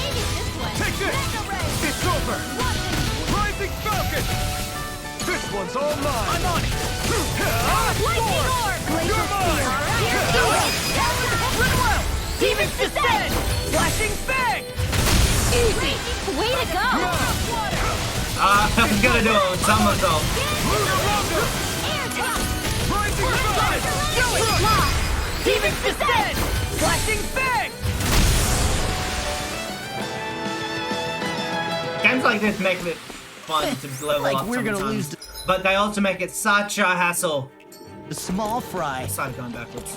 Take this! It's over! Rising Falcon! This one's all mine! I'm on it! Lightning orb! You're mine! Rinwell! Demons descend! Flashing Fang! Easy! Way to go! I'm gonna do a somersault. Lunar Rondo! Rising Falcon! Do it! Demons descend! Flashing Fang! Games like this make it fun to level Like up we're gonna sometimes. lose But they also make it such a hassle. the small fry. I started going backwards.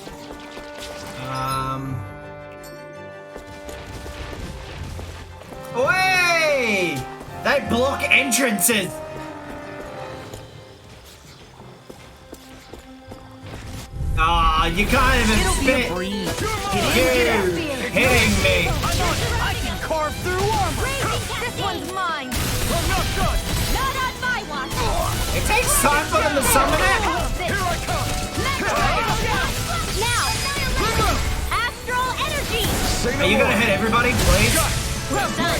Way! They block entrances! Ah, you can't even It'll be a fit. breeze. You hitting me. I can carve through armor! This one's mine! I'm not done! Not on my watch! It takes time for them to summon it. Here I come! Now! Astral energy! Are you gonna hit everybody, please? Well done!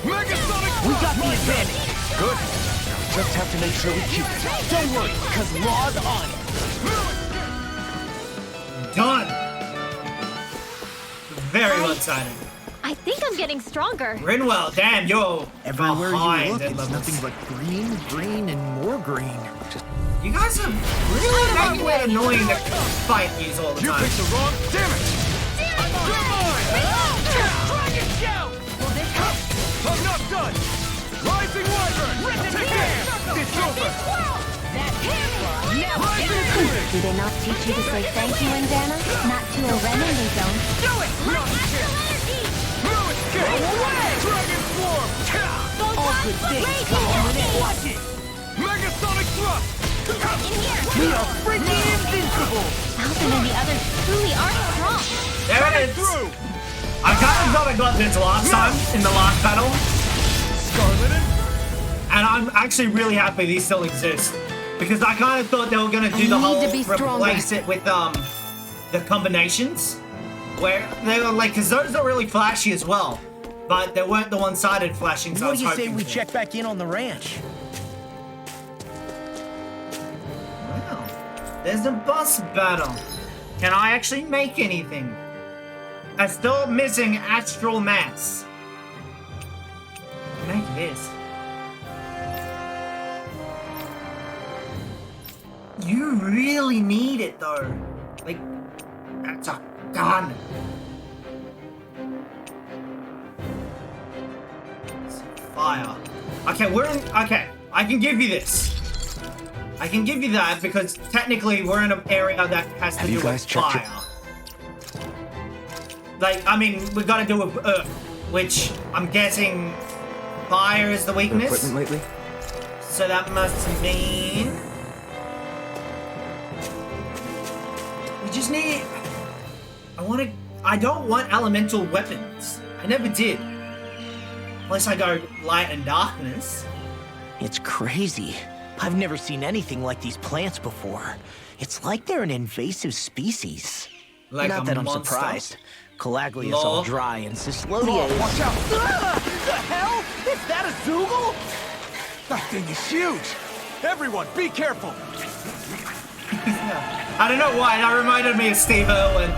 Megasonic! We got the advantage. Good. Just have to make sure we keep it. Don't worry, because law's on. Done. Very one-sided. I think I'm getting stronger. Rinwell, damn, you're Everywhere behind you look, in it's levels. nothing but green, green, and more green. You guys are really making it annoying to fight these all the You time. picked the wrong... Damn it! You're mine! Dragon Shout! I'm not done! Rising Wyvern! Take this! It's over! Rising Phoenix! Do they not teach you to say thank you, Indiana? Not to a Renan, they don't. Do it! No escape! Dragon Swarm! All good things come from an end. Watch it! Megasonic Thrust! We are freaking invincible! Alvin and the others truly are strong. There it is. I kind of thought I got this last time in the last battle. And I'm actually really happy these still exist. Because I kind of thought they were going to do the whole replace it with the combinations. Where they were like, because those are really flashy as well. But they weren't the one-sided flashing, so What do you say we check back in on the ranch? Wow. There's a boss battle. Can I actually make anything? I'm still missing astral mass. Make this. You really need it though. Like, that's a gun. Fire. Okay, okay, I can give you this. I can give you that because technically we're in an area that has to do with fire. Like, I mean, we've got to do with earth, which I'm guessing fire is the weakness. Equipment lately? So that must mean we just need. I don't want elemental weapons. I never did. Unless I go light and darkness. It's crazy. I've never seen anything like these plants before. It's like they're an invasive species. Like Not a that I'm monster? surprised. Calaglia is all dry and Cyslodia is... Watch out! The hell? Is that a Zoogle? That thing is huge! Everyone, be careful! I don't know why, that reminded me of Steve Irwin.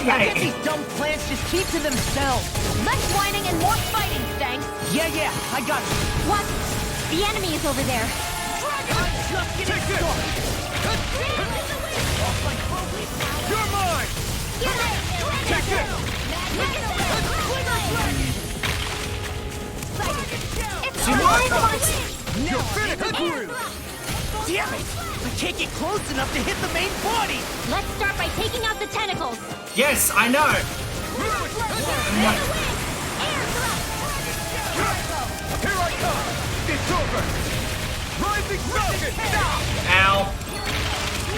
Get these dumb plants just keep to themselves. Less whining and more fighting, thanks. Yeah, I got you. What? The enemy is over there. You're mine! Take this! You're finished! Damn it! I can't get close enough to hit the main body! Let's start by taking out the tentacles. Yes, I know. Here I come! It's over! Rising rocket! Ow.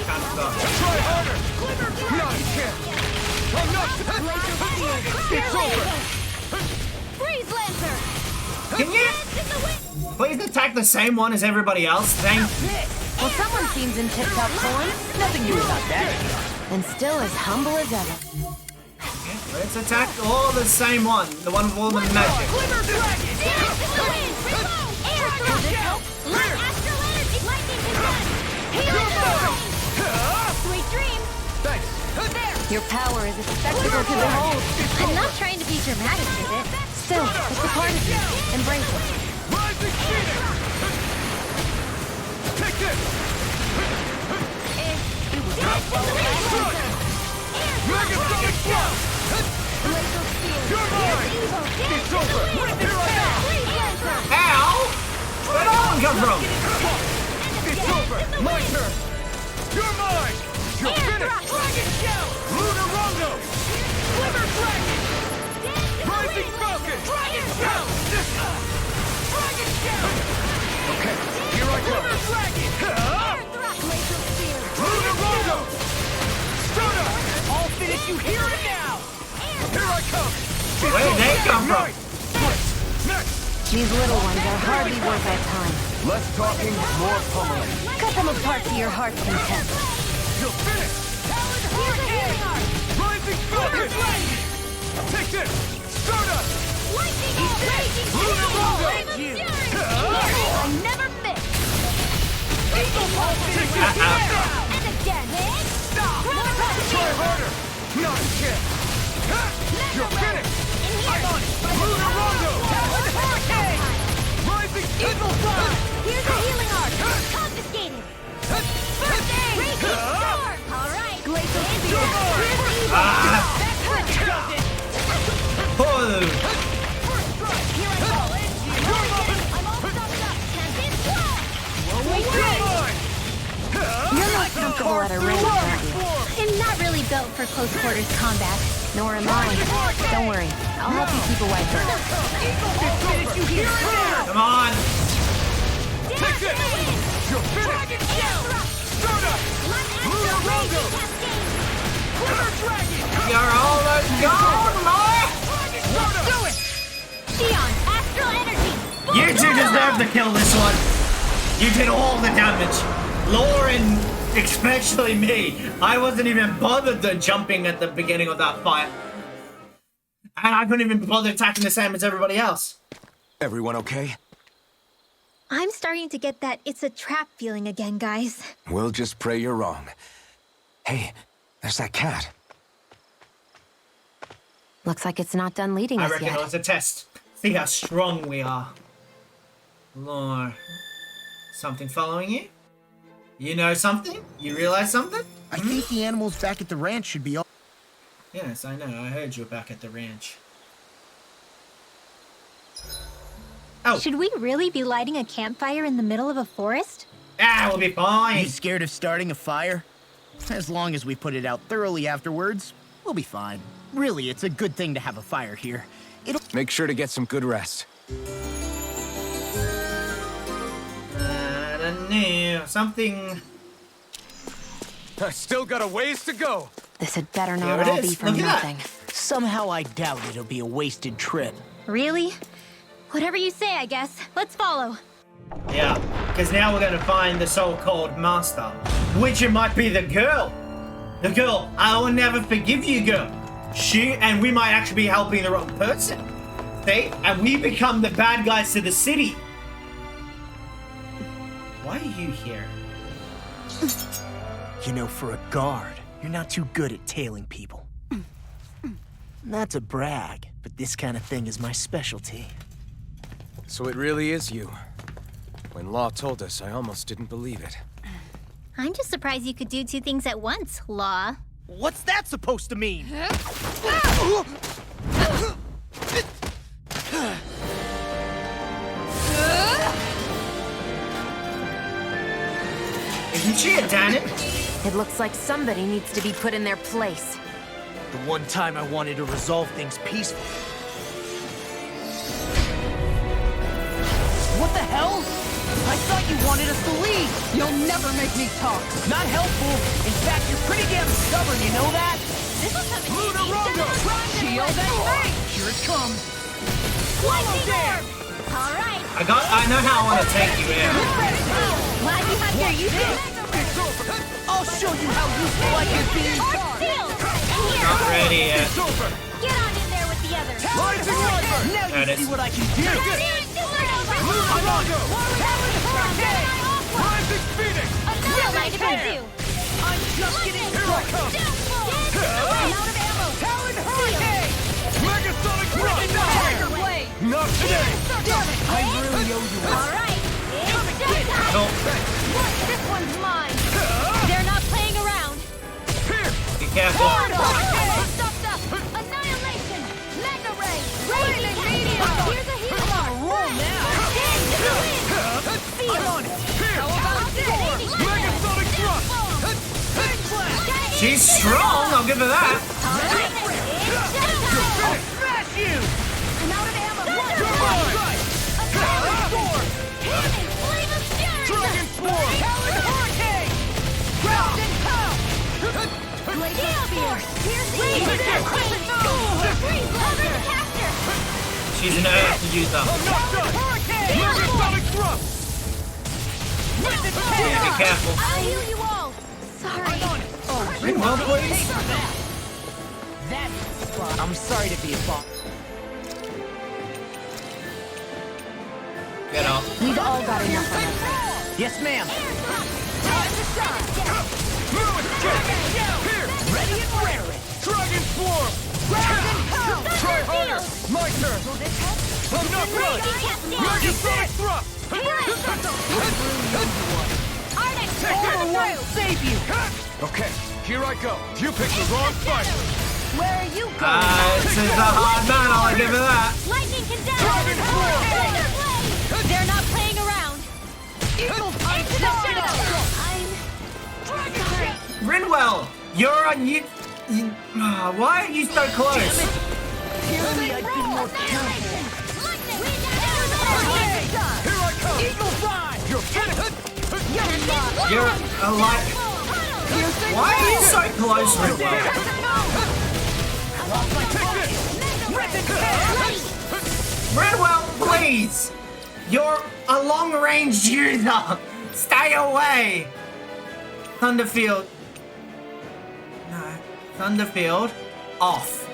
Try harder! Not a chance! I'm not... It's over! Freeze Lancer! Can you please attack the same one as everybody else? Thank you. Well, someone seems in tip-top form. Nothing new about that. And still as humble as ever. Let's attack all the same one. The one with all the magic. Sweet dreams! Thanks! Your power is a spectacle to behold. I'm not trying to be dramatic with it. Still, it's a part of you. Embrace it. Rising Phoenix! Take this! Megasonic Blow! You're mine! It's over! Here I am! Ow! Where'd that one come from? It's over! My turn! You're mine! You're finished! Dragon Shell! Lunar Rondo! Sliver Dragon! Rising Falcon! Dragon Shell! Dragon Shell! Okay, here I go! Lunar Dragon! Lunar Rondo! Stunner! I'll finish you here and now! Here I come! Where did they come from? Next! These little ones are hardly worth our time. Less talking, more pummeling. Cut them apart to your heart's content. You're finished! Rising Falcon! Take this! Stardust! Lightning bolt! Raging Lunar Rondo! I never miss! Eagle Pulse! Take this! And again! Stop! Try harder! Not a chance! You're finished! I'm on it! Lunar Rondo! Hurricane! Rising Eagle Fire! Here's a healing arc! Confiscated! First aid! Raging Storm! Alright! Glacial Spear! Here's the evil! Got it! Oh. First strike! Here I go! I'm all stuffed up! Can't be You're mine! You're not comfortable at a range, aren't you? I'm not really built for close quarters combat. Nor am I. Don't worry. I'll help you keep away from it. Come on. Take this! You're finished! Stardust! Lunar Rondo! Quiver Dragon! You're almost gone, boy! Let's do it! Xion, Astral Energy! You two deserve to kill this one. You did all the damage. Lauren, especially me. I wasn't even bothered to jumping at the beginning of that fight. And I couldn't even bother attacking the same as everybody else. Everyone okay? I'm starting to get that it's a trap feeling again, guys. We'll just pray you're wrong. Hey, there's that cat. Looks like it's not done leading I us reckon yet. it was a test. See how strong we are. Lore. Something following you? You know something? You realize something? I think the animals back at the ranch should be all... Yes, I know. I heard you were back at the ranch. Oh. Should we really be lighting a campfire in the middle of a forest? Ah, we'll be fine. You scared of starting a fire? As long as we put it out thoroughly afterwards, we'll be fine. Really, it's a good thing to have a fire here. It'll... Make sure to get some good rest. I don't know. Something... I still got a ways to go. This had better Here not it all is. be for Look at that. nothing. Somehow I doubt it'll be a wasted trip. Really? Whatever you say, I guess. Let's follow. Yeah, because now we're going to find the so-called master, which it might be the girl. The girl, I will never forgive you, girl. And we might actually be helping the wrong person. See? And we become the bad guys to the city. Why are you here? You know, for a guard, you're not too good at tailing people. Not to brag, but this kind of thing is my specialty. So it really is you. When Law told us, I almost didn't believe it. I'm just surprised you could do two things at once, Law. What's that supposed to mean? Isn't she a Danon? It looks like somebody needs to be put in their place. The one time I wanted to resolve things peacefully. What the hell? I thought you wanted us to leave! You'll never make me talk. Not helpful! In fact, you're pretty damn stubborn, you know that? Lunar Rondo! Shield and fang! Here it comes! Lightning Orb! Alright! I know how I want to take you in. Glad you have your uses! I'll show you how useful I can be! Arc Field! Here! Not ready yet. Get on in there with the others! Rising River! Now There it you see is. what I can do! Lunar Rondo! Rising Phoenix! I'm just getting Here I come! Talon Hurricane! Megasonic Thrust! Not today! I really owe you one. Alright! No, This one's mine! They're not playing around! be careful. Annihilation! Mega Ray! Raging Meteor! Here's a heal bar! Dance to the wind! I'm on it! Here! Megasonic Thrust! She's strong, I'll give her that. Smash you! I'm out of ammo! You're mine! Dragon Swarm! Talon Hurricane! Ground and pow! Gale Force! Here's the Freeze Laser! Caster! She's an earth to use them. I'm not done! Megasonic Thrust! Yeah, be careful. I'll heal you all! Sorry. Ring well, please. I'm sorry to be a boss. Get off. We've all got enough of it. Yes, ma'am. Here! Ready and raring. Dragon Swarm! Try harder! My turn! I'm not done! Megasonic Thrust! Won't save you. Okay, here I go. You picked the wrong fight. Where are you going? This is a hard battle, I'll give her that. Lightning can down! Dragon Swarm! They're not playing around! Eagle Into the shadow! I'm... Rinwell, you're on you. Why are you so close? Clearly, I'd be more careful. Here I come! Eagle Fly! You're finished! You're a light. Why are you so close, Ridwell? Ridwell, please! You're a long-range user! Stay away! Thunderfield. No. Thunderfield. Off.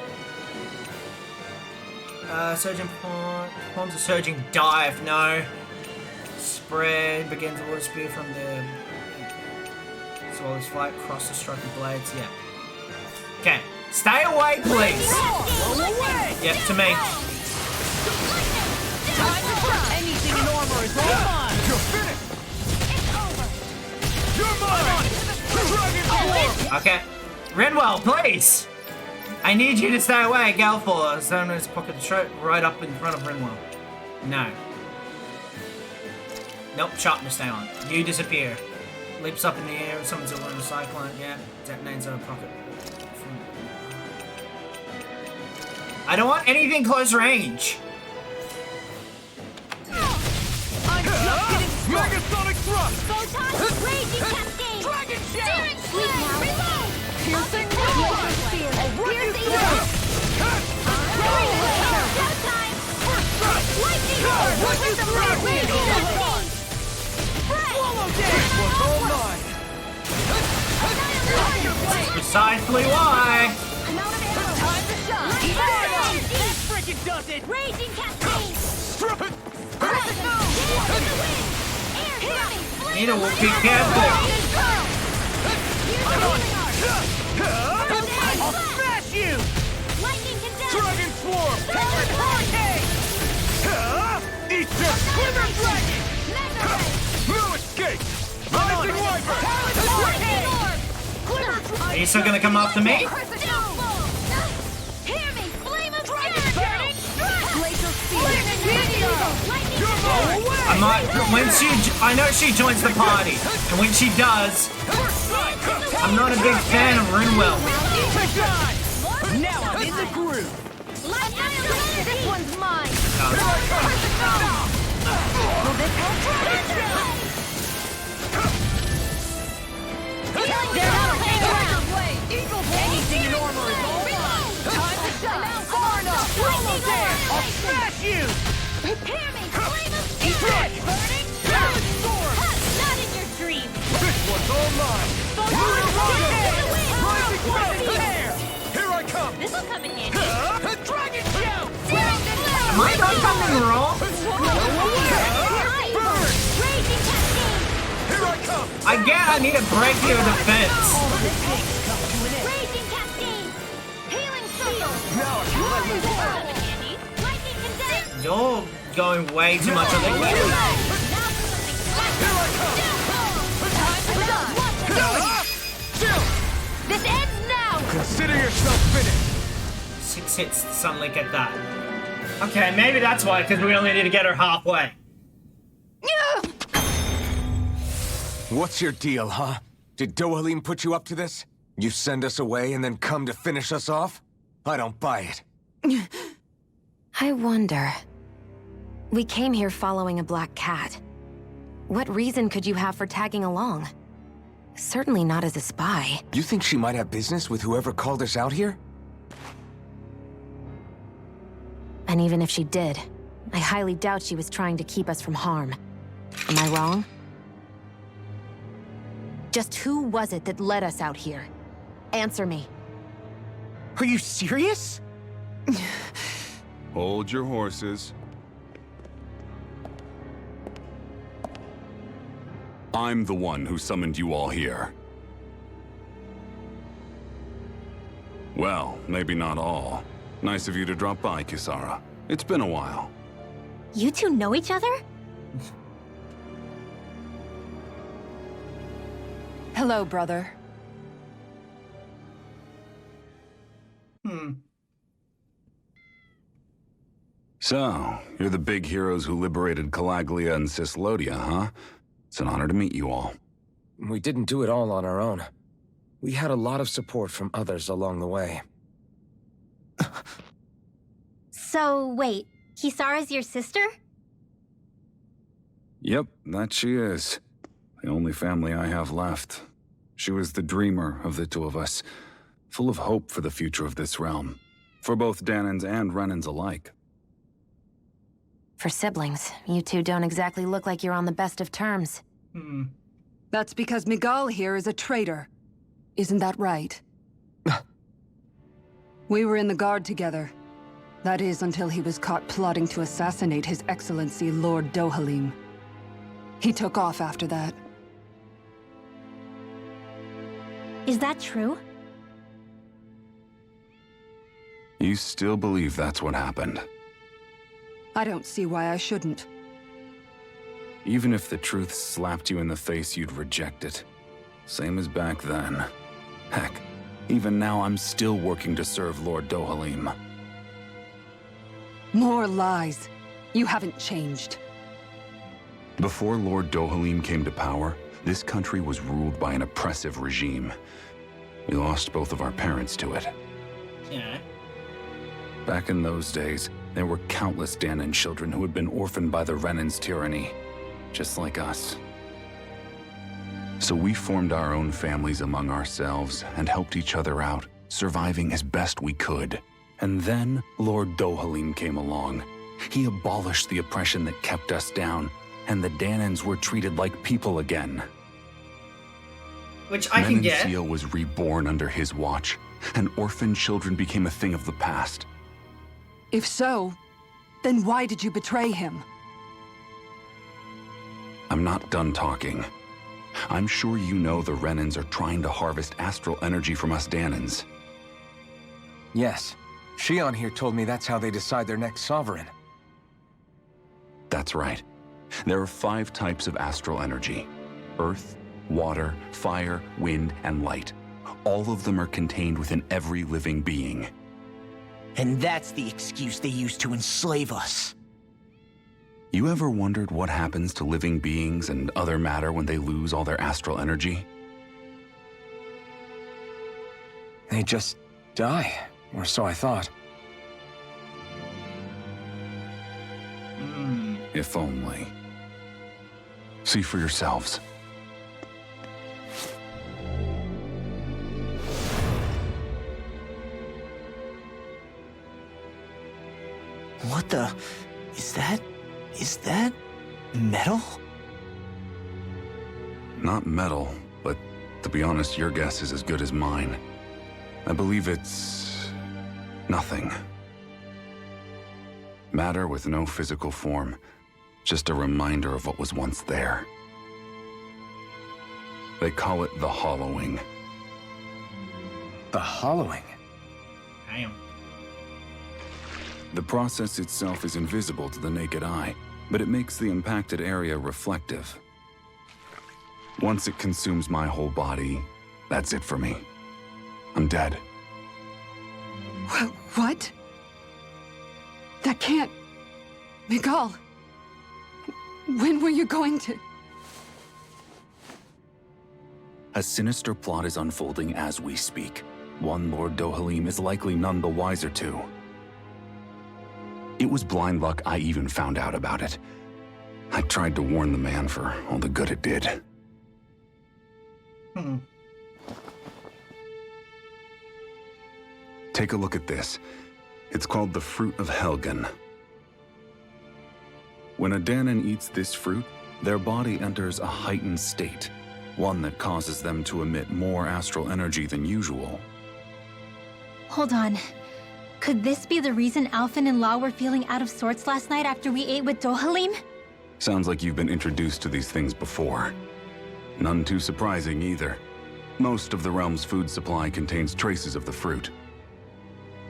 Surging performs a surging dive. No. Spread. Begins water spear from the swallow's flight. Cross the striking blades. Yeah. Okay. Stay away, please. Yep, to me. Anything in armor is all mine. You're finished. It's over. You're mine. Dragon. Okay. Ridwell, please. I need you to stay away, Galfor. Someone's pocket straight right up in front of Ridwell. No. Nope, sharpness stay on. You disappear. Leaps up in the air, summons a lone cyclone. Yeah, detonates a pocket. I don't want anything close range. Megasonic thrust! Photon raging cascade! Dragon shell! Steering slam! Reload! Piercing Laser spear! Piercing arrow! Showtime! Lightning orb! With the raging cascade! Swallow dash! Was all mine! Precisely why. I'm out of arrows! Time to shine! That frickin' does it! Raging cascade! Nina will be careful. I'll smash you! Lightning condense! Dragon swarm! Hurricane! Eat this! Swimmer dragon! No escape! Rising wiper! Lightning orb! Are you still gonna come after me? Hear me! Flame of dragon! Glacial spear! Lightning I'm not. When she, I know she joins the party, and when she does, I'm not a big fan of Ridwell. Now I'm in the groove! This one's mine! They're not playing around! Anything in armor is all mine! Time to shine! Far enough! Lightning orb! I'll smash you! Hear me! Flame of Eat fury! it! Burning Dragon sword! Not in your dreams! This one's all mine! Rising air! Here I come! This'll come in handy! Dragon shell! Am I not coming wrong? Burn! Raging cascade! Here I come! I get I need to break your defense. Raging cascade! Healing circle! Now I can let loose! Lightning condense! You're going way too much on the Here I come! This ends now! Consider yourself finished! 6 hits suddenly get that. Okay, maybe that's why, because we only need to get her halfway. What's your deal, huh? Did Dohalim put you up to this? You send us away and then come to finish us off? I don't buy it. I wonder. We came here following a black cat. What reason could you have for tagging along? Certainly not as a spy. You think she might have business with whoever called us out here? And even if she did, I highly doubt she was trying to keep us from harm. Am I wrong? Just who was it that led us out here? Answer me. Are you serious? Hold your horses. I'm the one who summoned you all here. Well, maybe not all. Nice of you to drop by, Kisara. It's been a while. You two know each other? Hello, brother. So, you're the big heroes who liberated Calaglia and Cislodia, huh? It's an honor to meet you all. We didn't do it all on our own. We had a lot of support from others along the way. So, wait, Kisara's your sister? Yep, that she is. The only family I have left. She was the dreamer of the two of us, full of hope for the future of this realm, for both Danans and Renans alike. For siblings, you two don't exactly look like you're on the best of terms. That's because Miguel here is a traitor. Isn't that right? We were in the Guard together. That is, until he was caught plotting to assassinate His Excellency Lord Dohalim. He took off after that. Is that true? You still believe that's what happened? I don't see why I shouldn't. Even if the truth slapped you in the face, you'd reject it. Same as back then. Heck, even now I'm still working to serve Lord Dohalim. More lies. You haven't changed. Before Lord Dohalim came to power, this country was ruled by an oppressive regime. We lost both of our parents to it. Yeah. Back in those days, there were countless Danan children who had been orphaned by the Renan's tyranny, just like us. So we formed our own families among ourselves and helped each other out, surviving as best we could. And then Lord Dohalim came along. He abolished the oppression that kept us down, and the Danans were treated like people again. Which I can get. Menencia was reborn under his watch, and orphan children became a thing of the past. If so, then why did you betray him? I'm not done talking. I'm sure you know the Renans are trying to harvest astral energy from us Danans. Yes. Shion here told me that's how they decide their next sovereign. That's right. There are 5 types of astral energy. Earth, water, fire, wind, and light. All of them are contained within every living being. And that's the excuse they use to enslave us. You ever wondered what happens to living beings and other matter when they lose all their astral energy? They just die, or so I thought. If only. See for yourselves. What the... Is that... metal? Not metal, but to be honest, your guess is as good as mine. I believe it's... nothing. Matter with no physical form. Just a reminder of what was once there. They call it the hollowing. The hollowing? Damn. The process itself is invisible to the naked eye, but it makes the impacted area reflective. Once it consumes my whole body, that's it for me. I'm dead. What? That can't... Miguel... When were you going to... A sinister plot is unfolding as we speak. One Lord Dohalim is likely none the wiser to. It was blind luck I even found out about it. I tried to warn the man for all the good it did. Take a look at this. It's called the Fruit of Helgen. When a Danan eats this fruit, their body enters a heightened state, one that causes them to emit more astral energy than usual. Hold on. Could this be the reason Alphen and Law were feeling out of sorts last night after we ate with Dohalim? Sounds like you've been introduced to these things before. None too surprising either. Most of the realm's food supply contains traces of the fruit.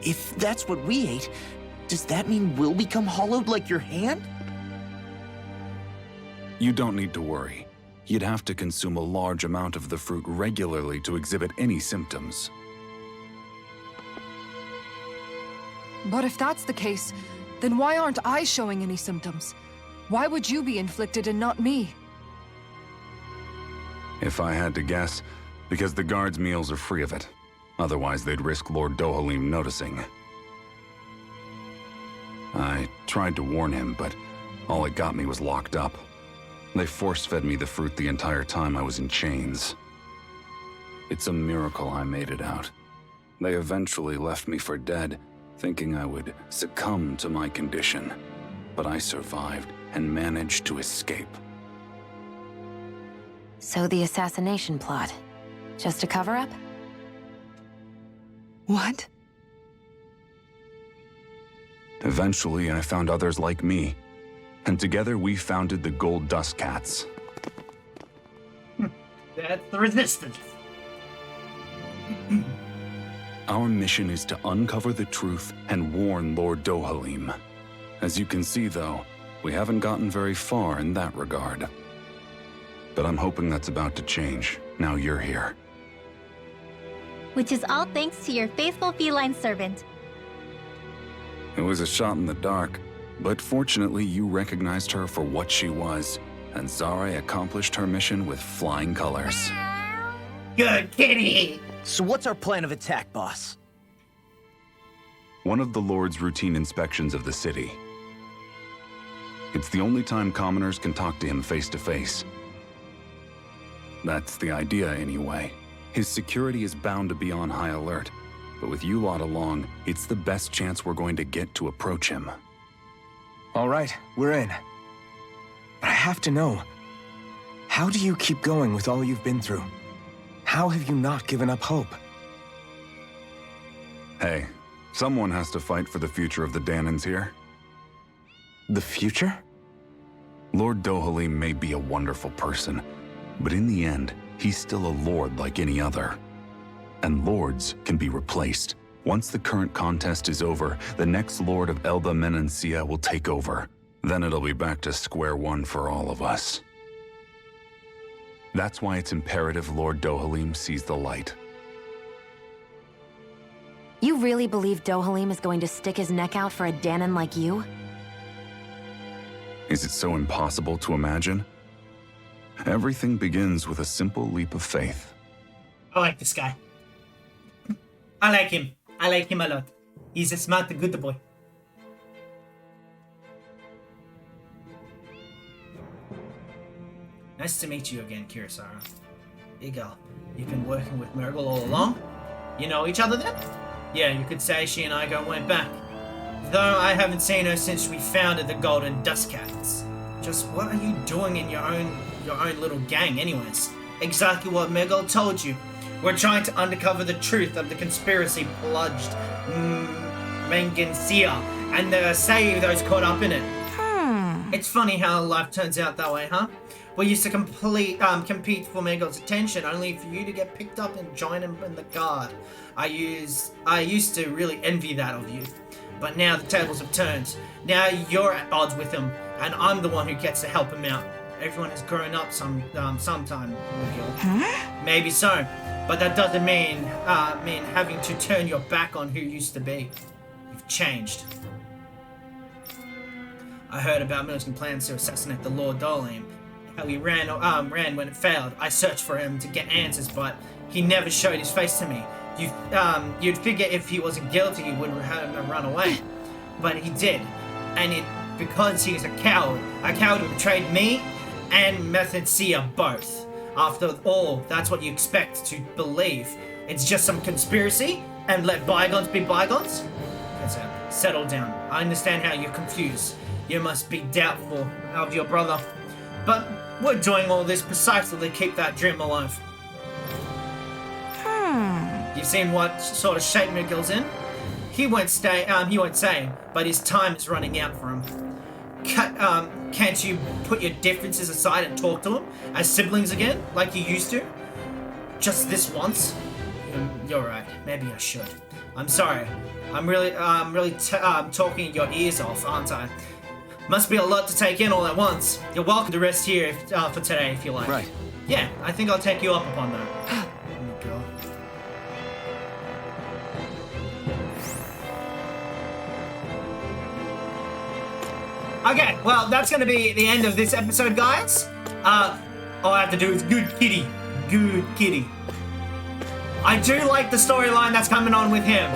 If that's what we ate, does that mean we'll become hollowed like your hand? You don't need to worry. You'd have to consume a large amount of the fruit regularly to exhibit any symptoms. But if that's the case, then why aren't I showing any symptoms? Why would you be inflicted and not me? If I had to guess, because the guards' meals are free of it. Otherwise, they'd risk Lord Dohalim noticing. I tried to warn him, but all it got me was locked up. They force-fed me the fruit the entire time I was in chains. It's a miracle I made it out. They eventually left me for dead, thinking I would succumb to my condition. But I survived and managed to escape. So the assassination plot, just a cover-up? What? Eventually, I found others like me, and together we founded the Gold Dust Cats. That's the resistance. Our mission is to uncover the truth and warn Lord Dohalim. As you can see, though, we haven't gotten very far in that regard. But I'm hoping that's about to change, now you're here. Which is all thanks to your faithful feline servant. It was a shot in the dark, but fortunately you recognized her for what she was, and Zare accomplished her mission with flying colors. Good kitty! So what's our plan of attack, boss? One of the Lord's routine inspections of the city. It's the only time commoners can talk to him face to face. That's the idea, anyway. His security is bound to be on high alert, but with you lot along, it's the best chance we're going to get to approach him. All right, we're in. But I have to know, how do you keep going with all you've been through? How have you not given up hope? Hey, someone has to fight for the future of the Danans here. The future? Lord Dohalim may be a wonderful person, but in the end, he's still a lord like any other. And lords can be replaced. Once the current contest is over, the next lord of Elba Menancia will take over. Then it'll be back to square one for all of us. That's why it's imperative Lord Dohalim sees the light. You really believe Dohalim is going to stick his neck out for a Danan like you? Is it so impossible to imagine? Everything begins with a simple leap of faith. I like this guy. I like him. I like him a lot. He's a smart, good boy. Nice to meet you again, Kurosawa. Big girl, you've been working with Murgle all along? You know each other then? Yeah, you could say she and I go way back. Though I haven't seen her since we founded the Golden Dust Cats. Just what are you doing in your own little gang anyways? Exactly what Murgle told you. We're trying to uncover the truth of the conspiracy plunged Mengencia and save those caught up in it. It's funny how life turns out that way, huh? We used to compete for Murgle's attention, only for you to get picked up and join him in the guard. I used to really envy that of you. But now the tables have turned. Now you're at odds with him, and I'm the one who gets to help him out. Everyone has grown up sometime, Miguel. Maybe so, but that doesn't mean having to turn your back on who used to be. You've changed. I heard about Milton's plans to assassinate the Lord Dohalim. How he ran when it failed. I searched for him to get answers, but he never showed his face to me. You'd figure if he wasn't guilty, he would have run away, but he did, and because he's a coward who betrayed me and Methencia both. After all, that's what you expect to believe. It's just some conspiracy, and let bygones be bygones? Settle down. I understand how you're confused. You must be doubtful of your brother, but we're doing all this precisely to keep that dream alive. You've seen what sort of shape Miguel's in? He won't say, but his time is running out for him. Can't you put your differences aside and talk to him as siblings again, like you used to? Just this once? You're right. Maybe I should. I'm sorry. I'm really talking your ears off, aren't I? Must be a lot to take in all at once. You're welcome to rest here for today if you like. Right. Yeah, I think I'll take you up upon that. Okay, well, that's going to be the end of this episode, guys. All I have to do is good kitty. Good kitty. I do like the storyline that's coming on with him.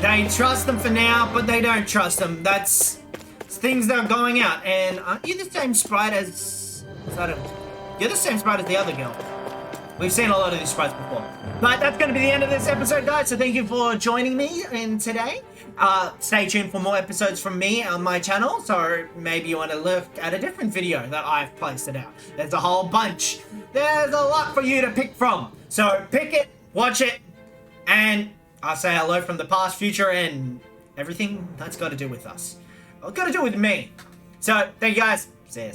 They trust him for now, but they don't trust him. That's things that are going out. And aren't you the same sprite as Is that a... You're the same sprite as the other girl. We've seen a lot of these sprites before. But that's going to be the end of this episode, guys. So thank you for joining me in today. Stay tuned for more episodes from me on my channel. So maybe you want to look at a different video that I've posted out. There's a whole bunch. There's a lot for you to pick from. So pick it, watch it, and I'll say hello from the past, future, and everything that's got to do with us. Got to do with me. So thank you guys. See you.